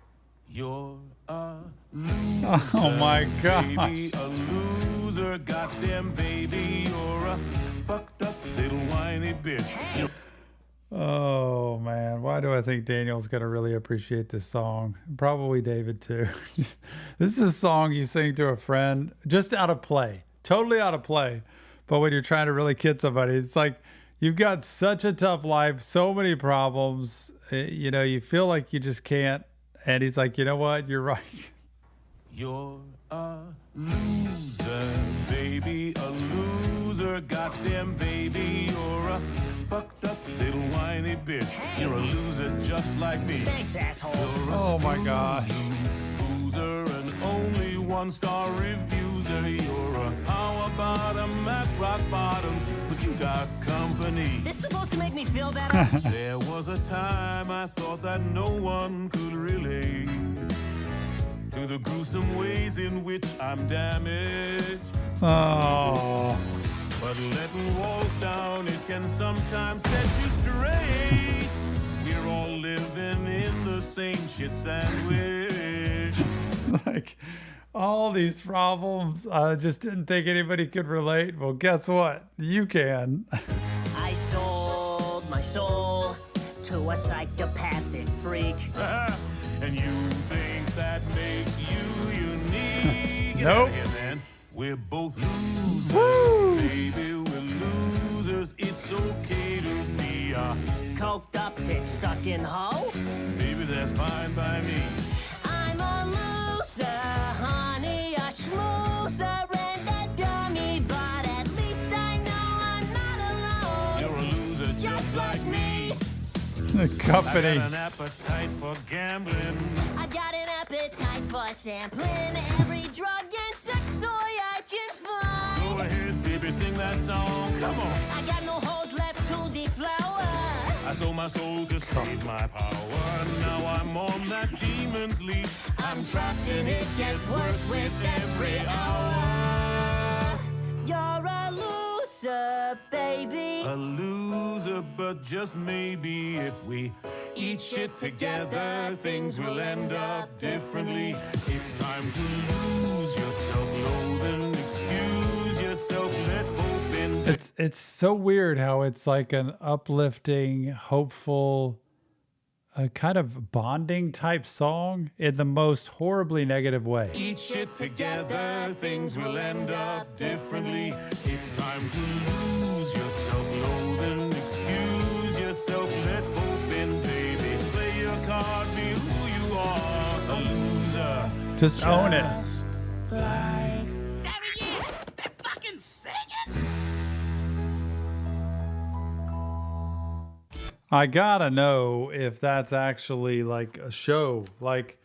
You're a loser. Oh my gosh. Baby, a loser. Goddamn baby, you're a fucked up little whiny bitch. You're Oh man, why do I think Daniel's gonna really appreciate this song? Probably David too. This is a song you sing to a friend just out of play. Totally out of play. But when you're trying to really kid somebody, it's like you've got such a tough life, so many problems, you know, you feel like you just can't. And he's like, you know what? You're right. You're a loser, baby, a loser. Goddamn baby, you're a fucked up little whiny bitch. You're a loser just like me. Thanks, asshole. You're a Oh my gosh. loser and only one-star reviewser. You're a power bottom at rock bottom, but you got company. This supposed to make me feel better? There was a time I thought that no one could relate to the gruesome ways in which I'm damaged. Oh. But letting walls down, it can sometimes set you straight. We're all living in the same shit sandwich. Like all these problems, I just didn't think anybody could relate. Well, guess what? You can. I sold my soul to a psychopathic freak. And you think that makes you unique? Get Nope. out of here, man. We're both losers, Woo. baby. We're losers. It's okay to be a Coked up, dick sucking hoe. baby. That's fine by me. I'm a loser, honey. I company. got an appetite for gambling. I got an appetite for sampling every drug and sex toy I can find. Go ahead, baby, sing that song. Come on. I got no holes left to deflower. I sold my soul to save my power. Now I'm on that demon's leash. I'm trapped and it gets worse with every hour. You're a loser, baby. A loser, but just maybe if we eat shit together, things will end up differently. It's time to lose yourself, loathing, excuse yourself, let hope in. It's so weird how it's like an uplifting, hopeful, kind of bonding type song in the most horribly negative way. Eat shit together, things will end up differently. It's time to lose yourself, loathing, excuse yourself, let hope in, baby. Play your card, be who you are, a loser. Just own it. Just like There he is! They're fucking singing! I gotta know if that's actually like a show. Like,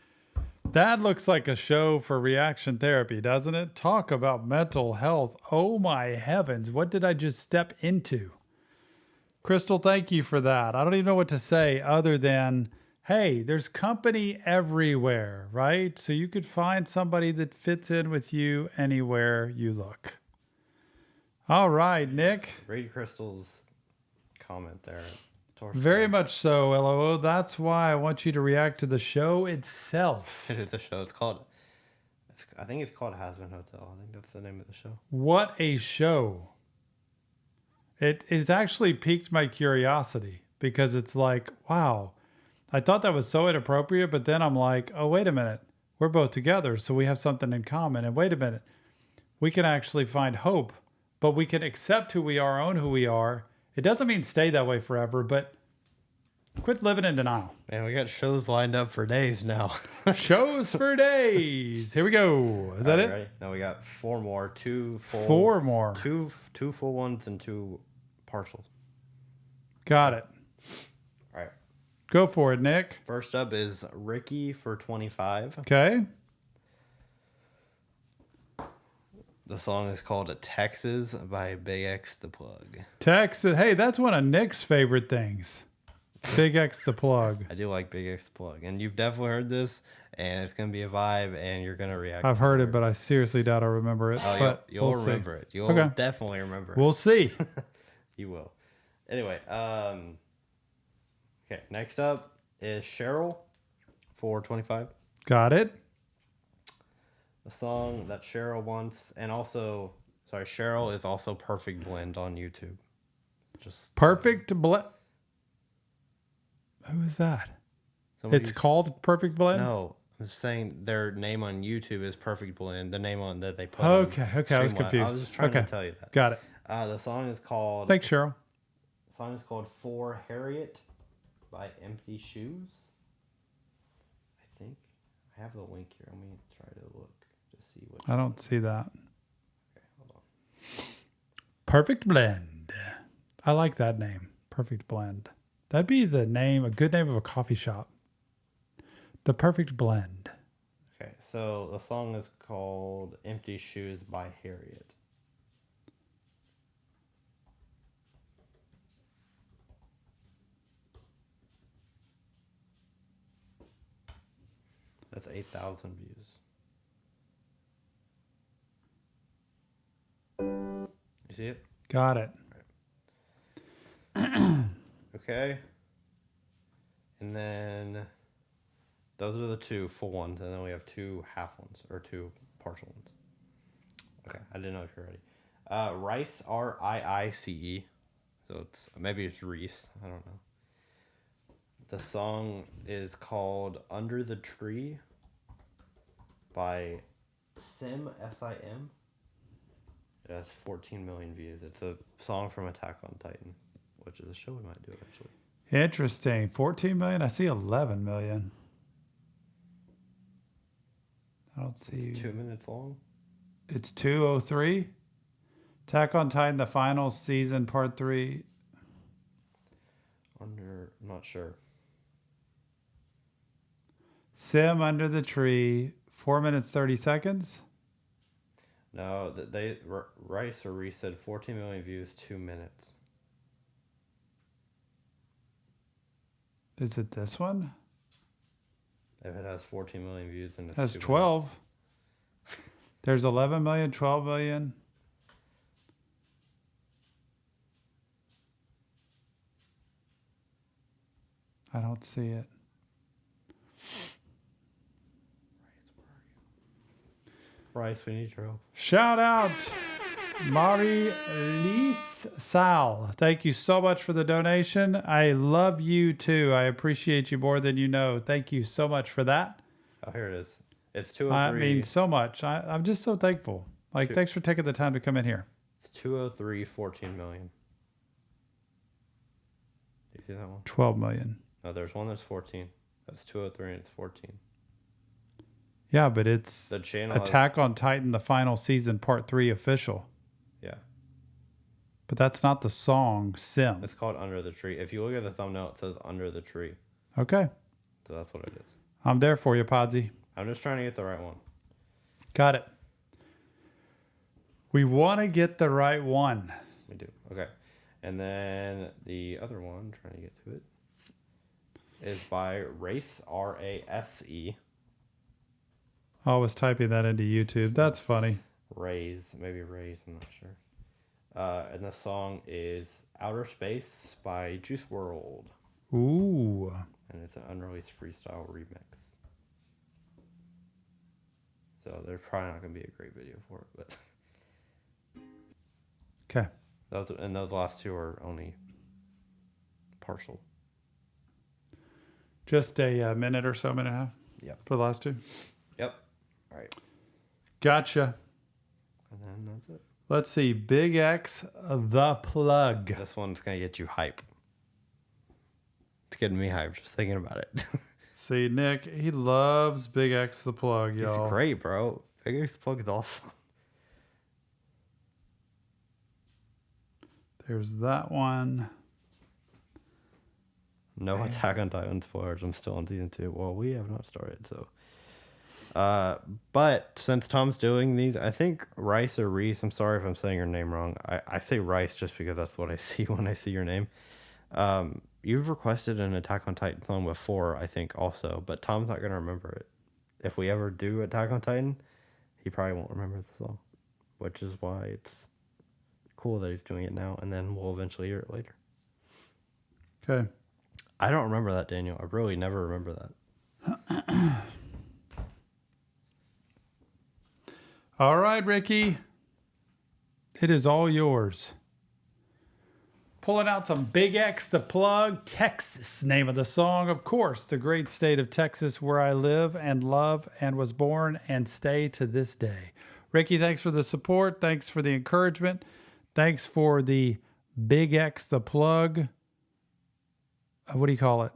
that looks like a show for reaction therapy, doesn't it? Talk about mental health. Oh my heavens, what did I just step into? Crystal, thank you for that. I don't even know what to say other than, hey, there's company everywhere, right? So you could find somebody that fits in with you anywhere you look. All right, Nick. Read Crystal's comment there. Very much so, LOO. That's why I want you to react to the show itself. It is the show. I think it's called Hazbin Hotel. I think that's the name of the show. What a show. It's actually piqued my curiosity because it's like, wow, I thought that was so inappropriate, but then I'm like, oh, wait a minute. We're both together, so we have something in common. And wait a minute. We can actually find hope, but we can accept who we are, own who we are. It doesn't mean stay that way forever, but quit living in denial. Man, we got shows lined up for days now. Shows for days. Here we go. Is that it? Ready? No, we got four more. Two full ones and two partials. Got it. All right. Go for it, Nick. First up is Ricky for 25. Okay. The song is called Texas by BigXthaPlug. Texas. Hey, that's one of Nick's favorite things. BigXthaPlug. I do like BigXthaPlug. And you've definitely heard this, and it's going to be a vibe, and you're going to react. I've heard it, but I seriously doubt I remember it. Oh, but you'll we'll remember see. it. You'll Okay. definitely remember it. We'll see. You will. Anyway, okay, next up is Cheryl for 25. Got it. The song that Cheryl wants, and also, Cheryl is also Perfect Blend on YouTube. Just Perfect Blend. Who is that? It's called Perfect Blend? No, I'm just saying their name on YouTube is Perfect Blend. The name on that they put. Okay, on okay, I was Streamline. confused. I was just trying to tell you that. Got it. The song is called. Thanks, Cheryl. The song is called For Harriet by Empty Shoes. I think I have the link here. Let me try to look to see what. I don't see that. Okay, hold on. Perfect Blend. I like that name. Perfect Blend. That'd be the name, a good name of a coffee shop. The Perfect Blend. Okay, so the song is called Empty Shoes by Harriet. That's 8,000 views. You see it? Got it. Okay. And then those are the two full ones, and then we have two half ones, or two partial ones. Okay, I didn't know if you're ready. Rice, R-I-I-C-E. So maybe it's Reese. I don't know. The song is called Under the Tree by Sim, S-I-M. It has 14 million views. It's a song from Attack on Titan, which is a show we might do eventually. Interesting. 14 million? I see 11 million. I don't see. It's 2 minutes long. It's 2:03. Attack on Titan, the final season, part 3. I'm not sure. Sim Under the Tree, 4 minutes 30 seconds. No, Rice or Reese said 14 million views, 2 minutes. Is it this one? If it has 14 million views, then it's That's 2 12. minutes. There's 11 million, 12 million. I don't see it. Bryce, we need your help. Shout out Marie-Lise Sal. Thank you so much for the donation. I love you too. I appreciate you more than you know. Thank you so much for that. Oh, here it is. It's 203. I mean, so much. I'm just so thankful. Like, thanks for taking the time to come in here. It's 203, 14 million. Do you see that one? 12 million. No, there's one that's 14. That's 203 and it's 14. Yeah, but it's The channel Attack on Titan, the final season, part 3 official. Yeah. But that's not the song, Sim. It's called Under the Tree. If you look at the thumbnail, it says Under the Tree. Okay. So that's what it is. I'm there for you, Podsy. I'm just trying to get the right one. Got it. We want to get the right one. We do. Okay. And then the other one, trying to get to it, is by Race, R-A-S-E. I was typing that into YouTube. That's funny. Raise, maybe Raise, I'm not sure. And the song is Outer Space by Juice WRLD. Ooh. And it's an unreleased freestyle remix. So there's probably not going to be a great video for it, but... Okay. Those last two are only partial. Just a minute or so, minute and a half? Yep. For the last two? Yep. All right. Gotcha. And then that's it. Let's see. BigXthaPlug. This one's going to get you hype. It's getting me hyped just thinking about it. See, Nick, he loves BigXthaPlug, y'all. He's great, bro. BigXthaPlug is awesome. There's that one. No Attack on Titan spoilers. I'm still on season 2. Well, we have not started, so. But since Tom's doing these, I think Rice or Reese, I'm sorry if I'm saying your name wrong. I say Rice just because that's what I see when I see your name. You've requested an Attack on Titan song before, I think, also, but Tom's not going to remember it. If we ever do Attack on Titan, he probably won't remember the song, which is why it's cool that he's doing it now, and then we'll eventually hear it later. Okay. I don't remember that, Daniel. I really never remember that. All right, Ricky. It is all yours. Pulling out some BigXthaPlug, Texas, name of the song. Of course, the great state of Texas where I live and love and was born and stay to this day. Ricky, thanks for the support. Thanks for the encouragement. Thanks for the BigXthaPlug. What do you call it?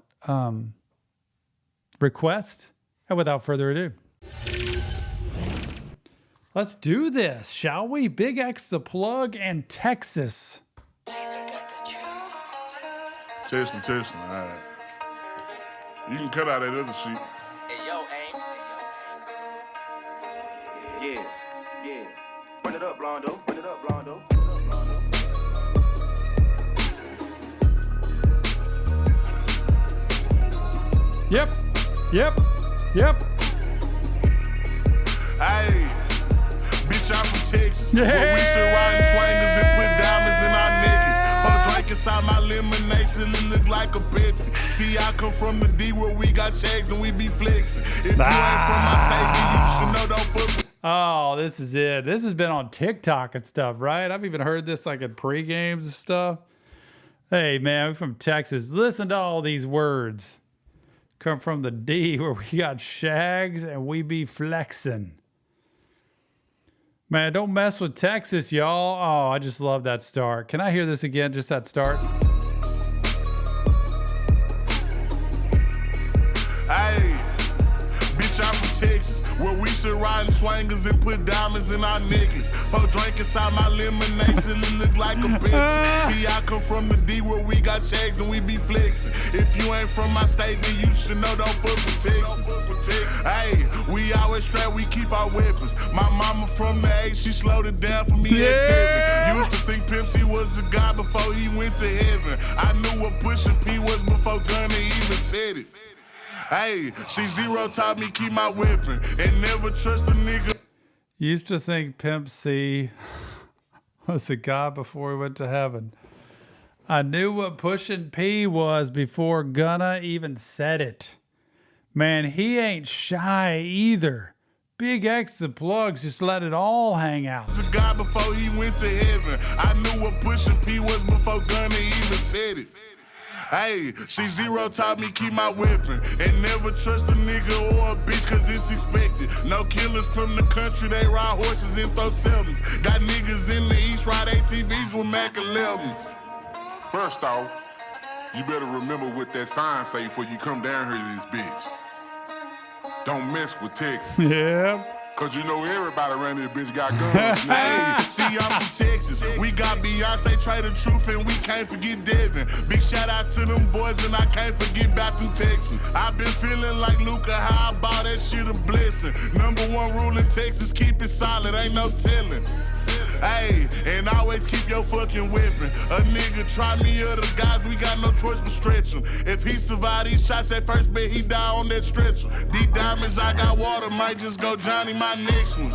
Request. And without further ado, let's do this, shall we? BigXthaPlug and Texas. Testing. All right. You can cut out that other shit. Hey, yo, aim. Yeah. Run it up, Blondo. Yep. Hey, bitch, I'm from Texas. Yeah. Where we still riding swingers and put diamonds in our necklace. Pour a drink inside my lemonade till it look like a Pepsi. See, I come from the D where we got shags and we be flexing. If you ain't from my state, then you should know don't fuck with. Oh, this is it. This has been on TikTok and stuff, right? I've even heard this like in pre-games and stuff. Hey, man, we're from Texas. Listen to all these words. Come from the D where we got shags and we be flexing. Man, don't mess with Texas, y'all. Oh, I just love that start. Can I hear this again? Just that start. Hey, bitch, I'm from Texas. Where we sit riding swangers and put diamonds in our necklace. Pour drink inside my lemonade till it look like a Pepsi. See, I come from the D where we got checks and we be flexing. If you ain't from my state, then you should know don't fuck with Texas. Hey, we always strapped, we keep our weapons. My mama from the 8, she slowed it down for me at 7. Used to think Pimp C was a god before he went to heaven. I knew what pushing P was before Gunna even said it. Hey, she zero taught me keep my weapon and never trust a nigga. Used to think Pimp C was a god before he went to heaven. I knew what pushing P was before Gunna even said it. Man, he ain't shy either. BigXthaPlug just let it all hang out. A god before he went to heaven. I knew what pushing P was before Gunna even said it. Hey, she zero taught me keep my weapon and never trust a nigga or a bitch cause it's expected. No killers from the country, they ride horses and throw sevens. Got niggas in the east ride ATVs with Mac 11s. First off, you better remember what that sign say before you come down here to this bitch. Don't mess with Texas. Yeah. Cause you know everybody around this bitch got guns. Hey, see, I'm from Texas. We got Beyonce, Trey the Truth, and we can't forget Devin. Big shout out to them boys, and I can't forget about them Texans. I've been feeling like Luca, how I bought that shit a blessing. Number 1 rule in Texas, keep it solid, ain't no telling. Hey, and always keep your fucking weapon. A nigga try me or the guys, we got no choice but stretch him. If he survive these shots at first, bet he die on that stretcher. These diamonds, I got water, might just go Johnny my next one.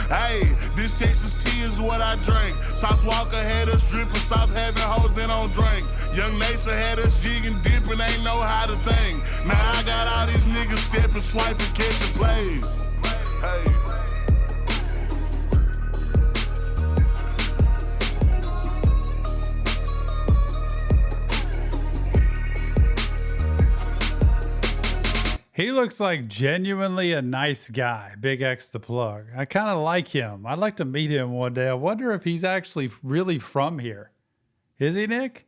Hey, this Texas tea is what I drink. Sauce Walker had us dripping, sauce having hoes in on drink. Young Nasa had us jigging, dipping, ain't know how to think. Now I got all these niggas stepping, swiping, catching plays. Hey. He looks like genuinely a nice guy, BigXthaPlug. I kind of like him. I'd like to meet him one day. I wonder if he's actually really from here. Is he, Nick?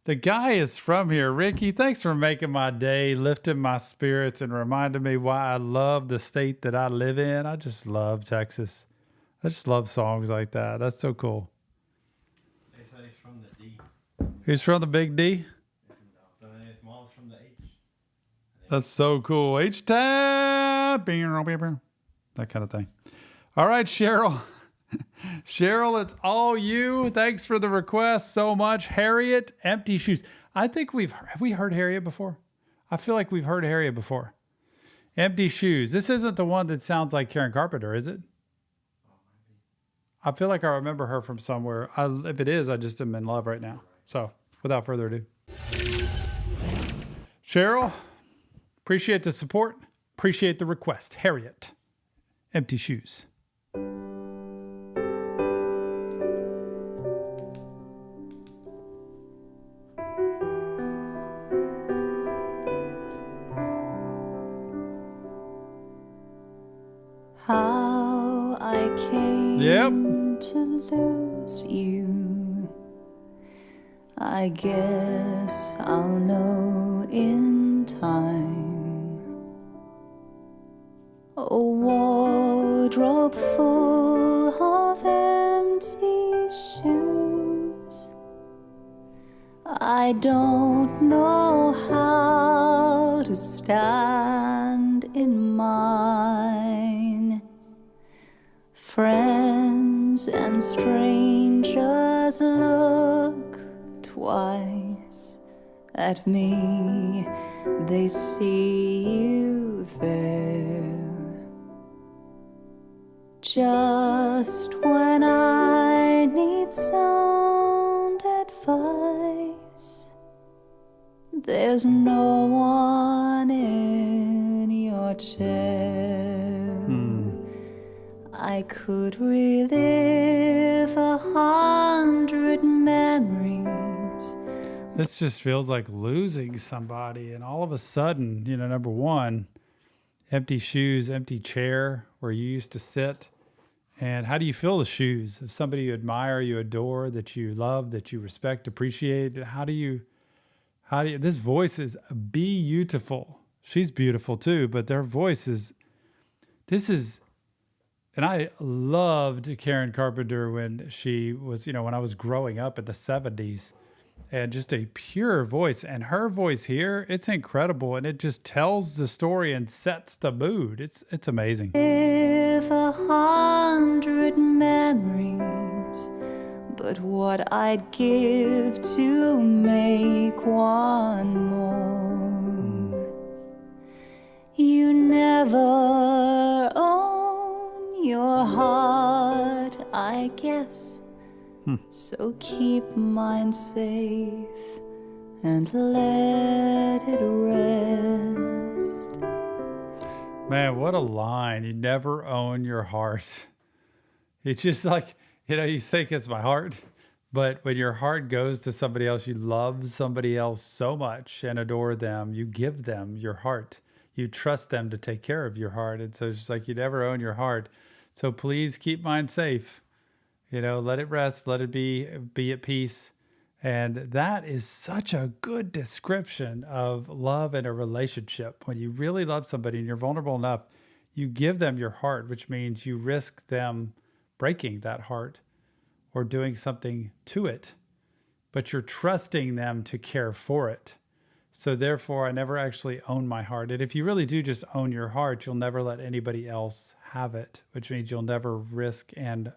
The guy is from here. Ricky, thanks for making my day, lifting my spirits, and reminding me why I love the state that I live in. I just love Texas. I just love songs like that. That's so cool. They say he's from the D. He's from the Big D? So his mom's from the H. That's so cool. H-Town. That kind of thing. All right, Cheryl. Cheryl, it's all you. Thanks for the request so much. Harriet, Empty Shoes. I think have we heard Harriet before? I feel like we've heard Harriet before. Empty Shoes. This isn't the one that sounds like Karen Carpenter, is it? I feel like I remember her from somewhere. If it is, I just am in love right now. So without further ado. Cheryl, appreciate the support. Appreciate the request. Harriet, Empty Shoes. How I came to lose you, I guess I'll know in time. A wardrobe full of empty shoes, I don't know how to stand in mine. Friends and strangers look twice at me, they see you there. Just when I need sound advice, there's no one in your chair. I could relive 100 memories. This just feels like losing somebody. And all of a sudden, number one, empty shoes, empty chair where you used to sit. And how do you fill the shoes of somebody you admire, you adore, that you love, that you respect, appreciate? How do you, this voice is beautiful. She's beautiful too, but their voice is this is, and I loved Karen Carpenter when she was, when I was growing up in the 70s, and just a pure voice. And her voice here, it's incredible. And it just tells the story and sets the mood. It's amazing. With 100 memories, but what I'd give to make one more. You never own your heart, I guess. So keep mine safe and let it rest. Man, what a line. You never own your heart. It's just like, you think it's my heart, but when your heart goes to somebody else, you love somebody else so much and adore them, you give them your heart. You trust them to take care of your heart. And so it's just like, you never own your heart. So please keep mine safe. Let it rest, let it be at peace. And that is such a good description of love in a relationship. When you really love somebody and you're vulnerable enough, you give them your heart, which means you risk them breaking that heart or doing something to it, but you're trusting them to care for it. So therefore, I never actually own my heart. And if you really do just own your heart, you'll never let anybody else have it, which means you'll never risk and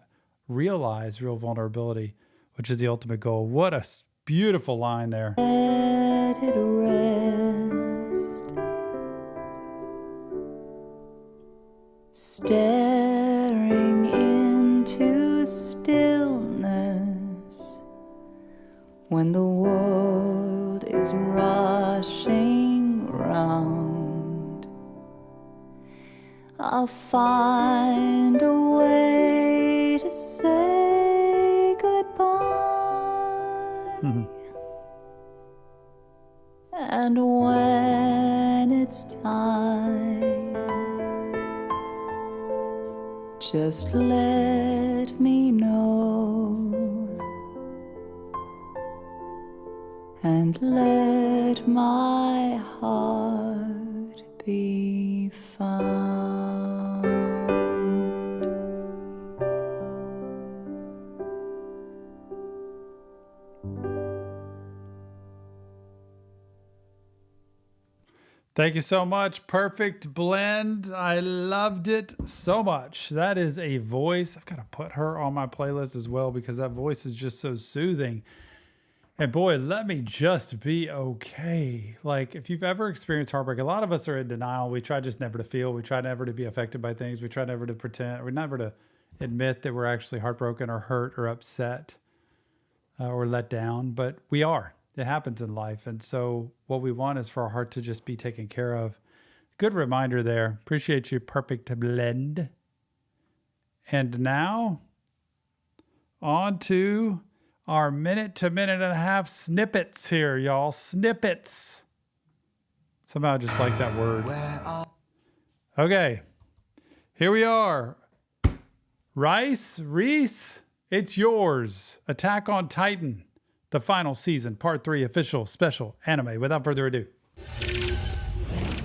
realize real vulnerability, which is the ultimate goal. What a beautiful line there. Let it rest. Staring into stillness when the world is rushing round. I'll find a way to say goodbye. And when it's time, just let me know and let my heart be found. Thank you so much. Perfect blend. I loved it so much. That is a voice. I've got to put her on my playlist as well because that voice is just so soothing. And boy, let me just be okay. Like if you've ever experienced heartbreak, a lot of us are in denial. We try just never to feel. We try never to be affected by things. We try never to pretend. We never to admit that we're actually heartbroken or hurt or upset or let down. But we are. It happens in life. And so what we want is for our heart to just be taken care of. Good reminder there. Appreciate you. Perfect blend. And now on to our minute to minute and a half snippets here, y'all. Snippets. Somehow I just like that word. Okay. Here we are. Reese, it's yours. Attack on Titan. The final season, part 3, official special anime. Without further ado,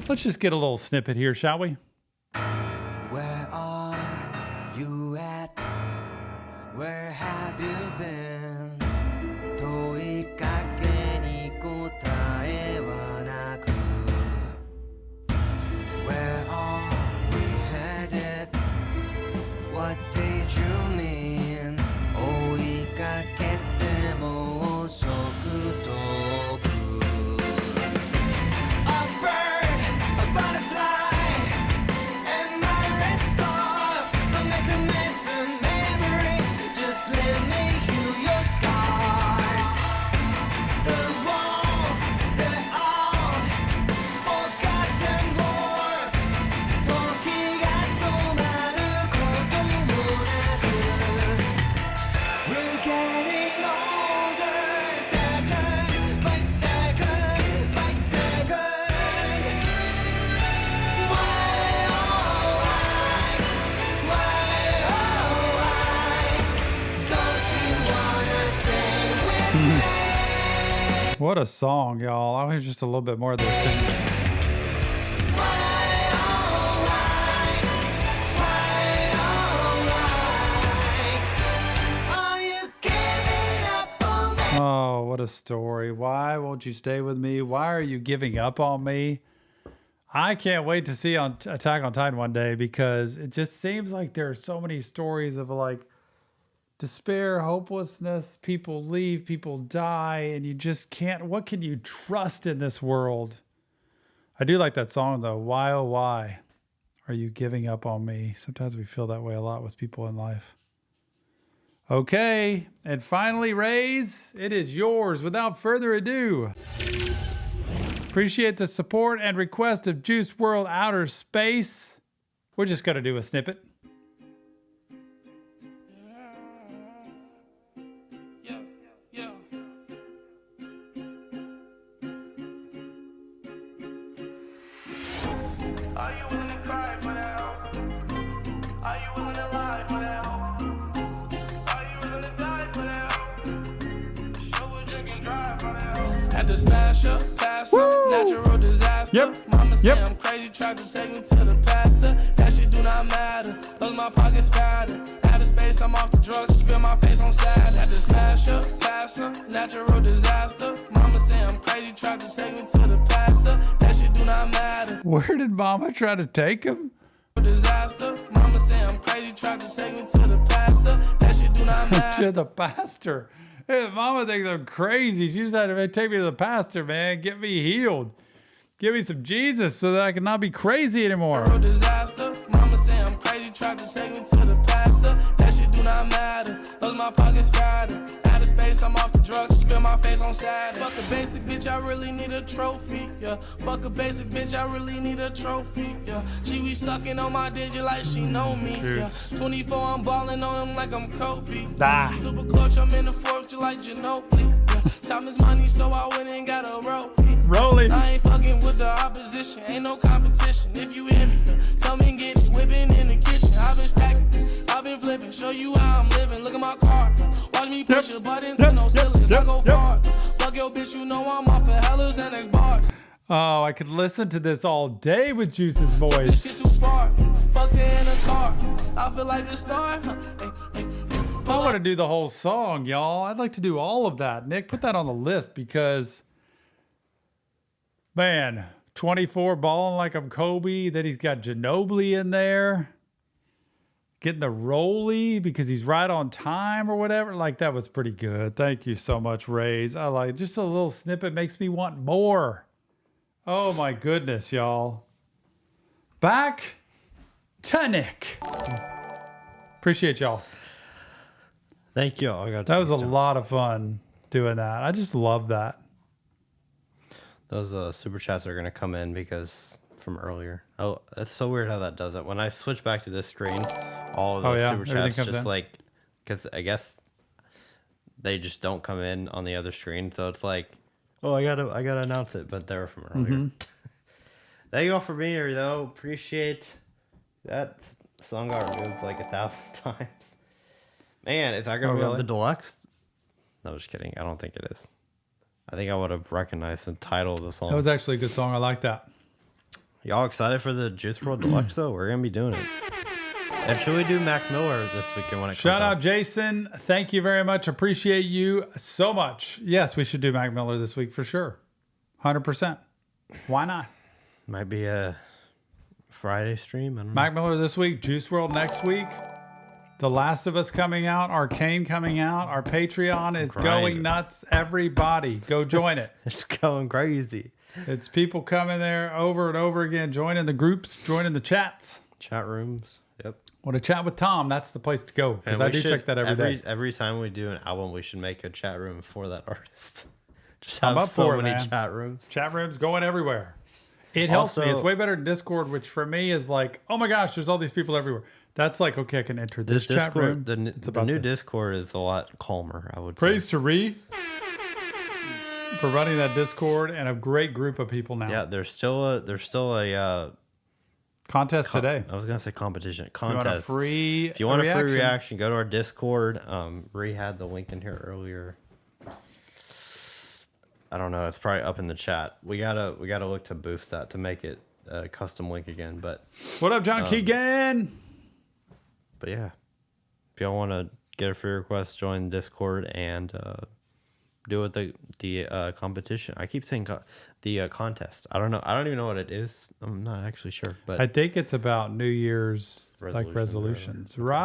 let's just get a little snippet here, shall we? Where are you at? Where have you been? 問いかけに答えはなく Where are we headed? What did you mean? 追いかけても遅く遠く A bird, a butterfly, and my red scarf. Don't make a mess of memories, just let me heal your scars. The wall, the all forgotten war. 時が止まることもなく We're getting older, second by second by second. Why, oh, why don't you wanna stay with me? What a song, y'all. I'll hear just a little bit more of this. Why, oh, why the story. Why won't you stay with me? Why are you giving up on me? I can't wait to see on Attack on Titan one day because it just seems like there are so many stories of like despair, hopelessness, people leave, people die, and you just can't. What can you trust in this world? I do like that song though. Why, oh, why are you giving up on me? Sometimes we feel that way a lot with people in life. Okay, and finally, Rays, it is yours without further ado. Appreciate the support and request of Juice WRLD Outer Space. We're just going to do a snippet. Are you willing to cry for that hope? Are you willing to lie for that hope? Are you willing to die for that hope? Show a drink and drive for that hope. Had to smash up, pass up, natural disaster. Yep. Mama say Yep. I'm crazy, tried to take me to the pastor. That shit do not matter, cause my pocket's fatter. Out of space, I'm off the drugs, feel my face on sad. Had to smash up, pass up, natural disaster. Mama say I'm crazy, tried to take me to the pastor. That shit do not matter. Where did Mama try to take him? Disaster. Mama say I'm crazy, tried to take me to the pastor. That shit do not matter. To the pastor. Hey, Mama thinks I'm crazy. She's trying to take me to the pastor, man. Get me healed. Give me some Jesus so that I can not be crazy anymore. Disaster. Mama say I'm crazy, tried to take me to the pastor. That shit do not matter, cause my pocket's fatter. Out of space, I'm off the drugs, feel my face on Saturn. Fuck a basic bitch, I really need a trophy, yeah. Fuck a basic bitch, I really need a trophy, yeah. She be sucking on my digit like she know me, yeah. 24, I'm balling on him like I'm Kobe. Super clutch, I'm in the fourth, you like Ginobili, yeah. Time is money, so I went and got a ropey. Rolling. I ain't fucking with the opposition, ain't no competition. If you hear me, come and get it. Whipping in the kitchen, I've been stacking, I've been flipping. Show you how I'm living. Look at my car. Watch me push your buttons with no ceilings. I go far. Fuck your bitch, you know I'm off of Hellas and X bars. Oh, I could listen to this all day with Juice's This voice. shit too far. Fuck her in a car. I feel like a star. I want to do the whole song, y'all. I'd like to do all of that. Nick, put that on the list because, man, 24 balling like I'm Kobe. Then he's got Ginobili in there. Getting the rolly because he's right on time or whatever. Like, that was pretty good. Thank you so much, Rays. I like just a little snippet makes me want more. Oh, my goodness, y'all. Back to Nick. Appreciate y'all. Thank you. That was a lot of fun doing that. I just love that. Those super chats are going to come in because from earlier. Oh, it's so weird how that does it. When I switch back to this screen, all of those super chats just in. like, because I guess they just don't come in on the other screen. So it's like, oh, I gotta announce it, but they're from earlier. Thank you all for being here, though. Appreciate that. Song got removed like 1,000 times. Man, is that gonna be on the deluxe? No, just kidding. I don't think it is. I think I would have recognized the title of the song. That was actually a good song. I like that. Y'all excited for the Juice WRLD Deluxe though? We're gonna be doing it. And should we do Mac Miller this weekend when it comes Shout out out? Jason. Thank you very much. Appreciate you so much. Yes, we should do Mac Miller this week for sure. 100%. Why not? Might be a Friday stream. I don't know. Mac Miller this week, Juice WRLD next week. The Last of Us coming out, Arcane coming out. Our Patreon is going nuts. Everybody, go join it. It's going crazy. It's people coming there over and over again, joining the groups, joining the chats. Chat rooms. Yep. Want to chat with Tom? That's the place to go because I do check that every day. Every time we do an album, we should make a chat room for that artist. Just I'm have up so for it, many man. chat rooms. Chat rooms going everywhere. It helps me. It's way better than Discord, which for me is like, oh my gosh, there's all these people everywhere. That's like, okay, I can enter this chat Discord, room. the new Discord is a lot calmer, I would Praise say. to Ree for running that Discord and a great group of people now. Yeah, there's still a contest today. I was gonna say competition. If you want a free reaction, go to our Discord. Ree had the link in here earlier. I don't know. It's probably up in the chat. We gotta look to boost that to make it a custom link again. But what up, John Keegan? But yeah, if y'all want to get a free request, join Discord and do with the competition. I keep saying the contest. I don't know. I don't even know what it is. I'm not actually sure. But I think it's about New Year's resolutions. Rice.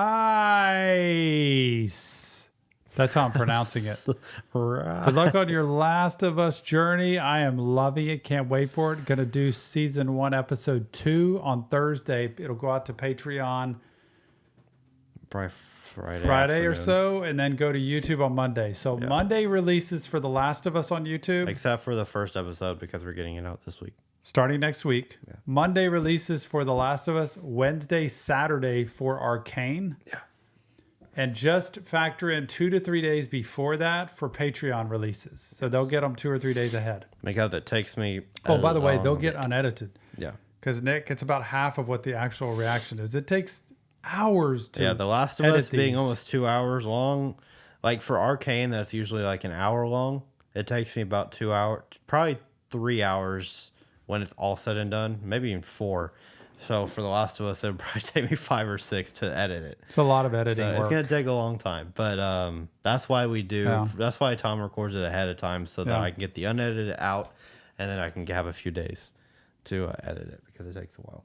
That's how I'm pronouncing it. Right. Good luck on your Last of Us journey. I am loving it. Can't wait for it. Gonna do season 1, episode 2 on Thursday. It'll go out to Patreon Probably Friday or afternoon. so, and then go to YouTube on Monday. So Monday releases for The Last of Us on YouTube. Except for the first episode because we're getting it out this week. Starting next week. Yeah. Monday releases for The Last of Us. Wednesday, Saturday for Arcane. Yeah. And just factor in 2 to 3 days before that for Patreon releases. So they'll get them 2 or 3 days ahead. Because it takes me. Oh, by the way, they'll get unedited. Yeah. Because Nick, it's about half of what the actual reaction is. It takes hours to. Yeah, The Last of Us being almost 2 hours long. Like for Arcane, that's usually like an hour long. It takes me about 2 hours, probably 3 hours when it's all said and done, maybe even 4. So for The Last of Us, it would probably take me 5 or 6 to edit it. It's a lot of editing So work. it's going to take a long time. But that's why we do. Yeah. That's why Tom records it ahead of time so that Yeah. I can get the unedited out and then I can have a few days to edit it because it takes a while.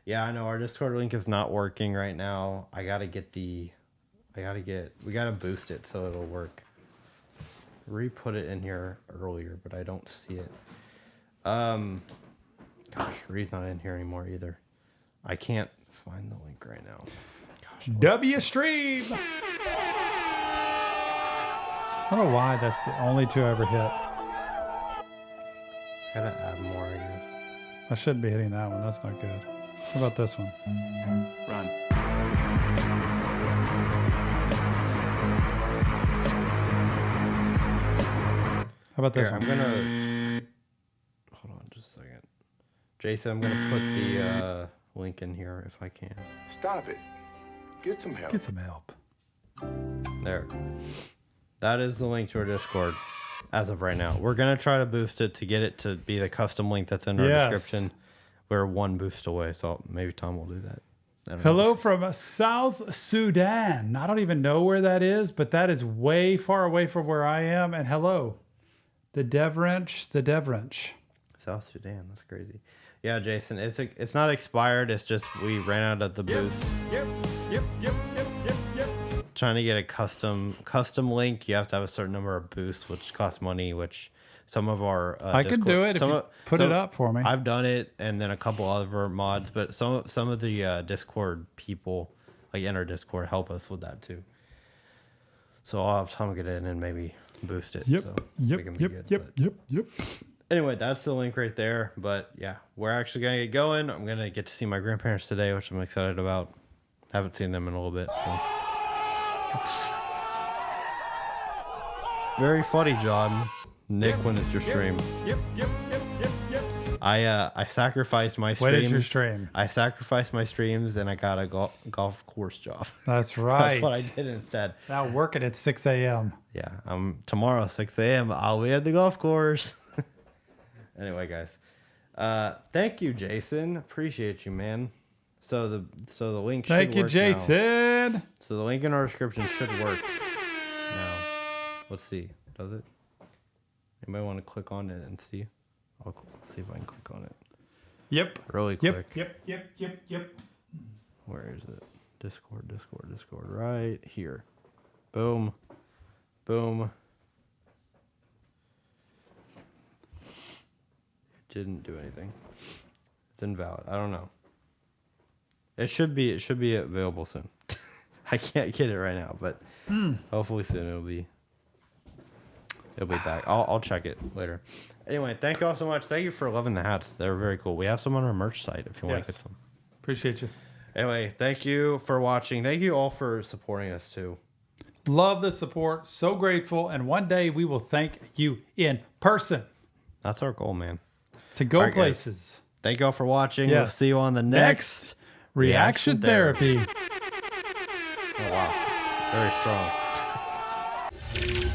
Yeah, I know our Discord link is not working right now. We got to boost it so it'll work. Re-put it in here earlier, but I don't see it. Gosh, Reed's not in here anymore either. I can't find the link right now. Gosh. W stream. I don't know why that's the only 2 I ever hit. Gotta add more, I guess. I shouldn't be hitting that one. That's not good. How about this one? Run. How about this Here, one? I'm gonna hold on just a second. Jason, I'm gonna put the link in here if I can. Stop it. Get some help. Get some help. There. That is the link to our Discord as of right now. We're gonna try to boost it to get it to be the custom link that's in our description. We're 1 boost away, so maybe Tom will do that. I don't Hello know. from South Sudan. I don't even know where that is, but that is way far away from where I am. And hello, the Dev Wrench. South Sudan. That's crazy. Yeah, Jason. It's not expired. It's just we ran out of the boost. Yep. Trying to get a custom link, you have to have a certain number of boosts, which costs money. Which some of our I could do it if you put it up for me. I've done it, and then a couple other mods, but some of the Discord people, like in our Discord, help us with that too. So I'll have Tom get in and maybe boost it. So we can be good. Yep. Anyway, that's the link right there. But yeah, we're actually gonna get going. I'm gonna get to see my grandparents today, which I'm excited about. Haven't seen them in a little bit, so. Very funny, John. Nick, when is your stream? Yep. I sacrificed my streams. When is your stream? I sacrificed my streams and I got a golf course job. That's right. That's what I did instead. Now working at 6 a.m. Yeah, tomorrow 6 a.m. I'll be at the golf course. Anyway, guys, thank you, Jason. Appreciate you, man. So the link should work. Thank you, Jason. Now. So the link in our description should work now. Let's see. Does it? Anybody want to click on it and see? I'll see if I can click on it. Yep. Really quick. Yep. Where is it? Discord. Right here. Boom. It didn't do anything. It's invalid. I don't know. It should be available soon. I can't get it right now, but hopefully soon it'll be back. I'll check it later. Anyway, thank you all so much. Thank you for loving the hats. They're very cool. We have some on our merch site if you want to get some. Appreciate you. Anyway, thank you for watching. Thank you all for supporting us too. Love the support. So grateful. And one day we will thank you in person. That's our goal, man. To go All right, places. Guys. Thank you all for watching. We'll see you on the next Reaction Therapy. Oh, wow. Very strong.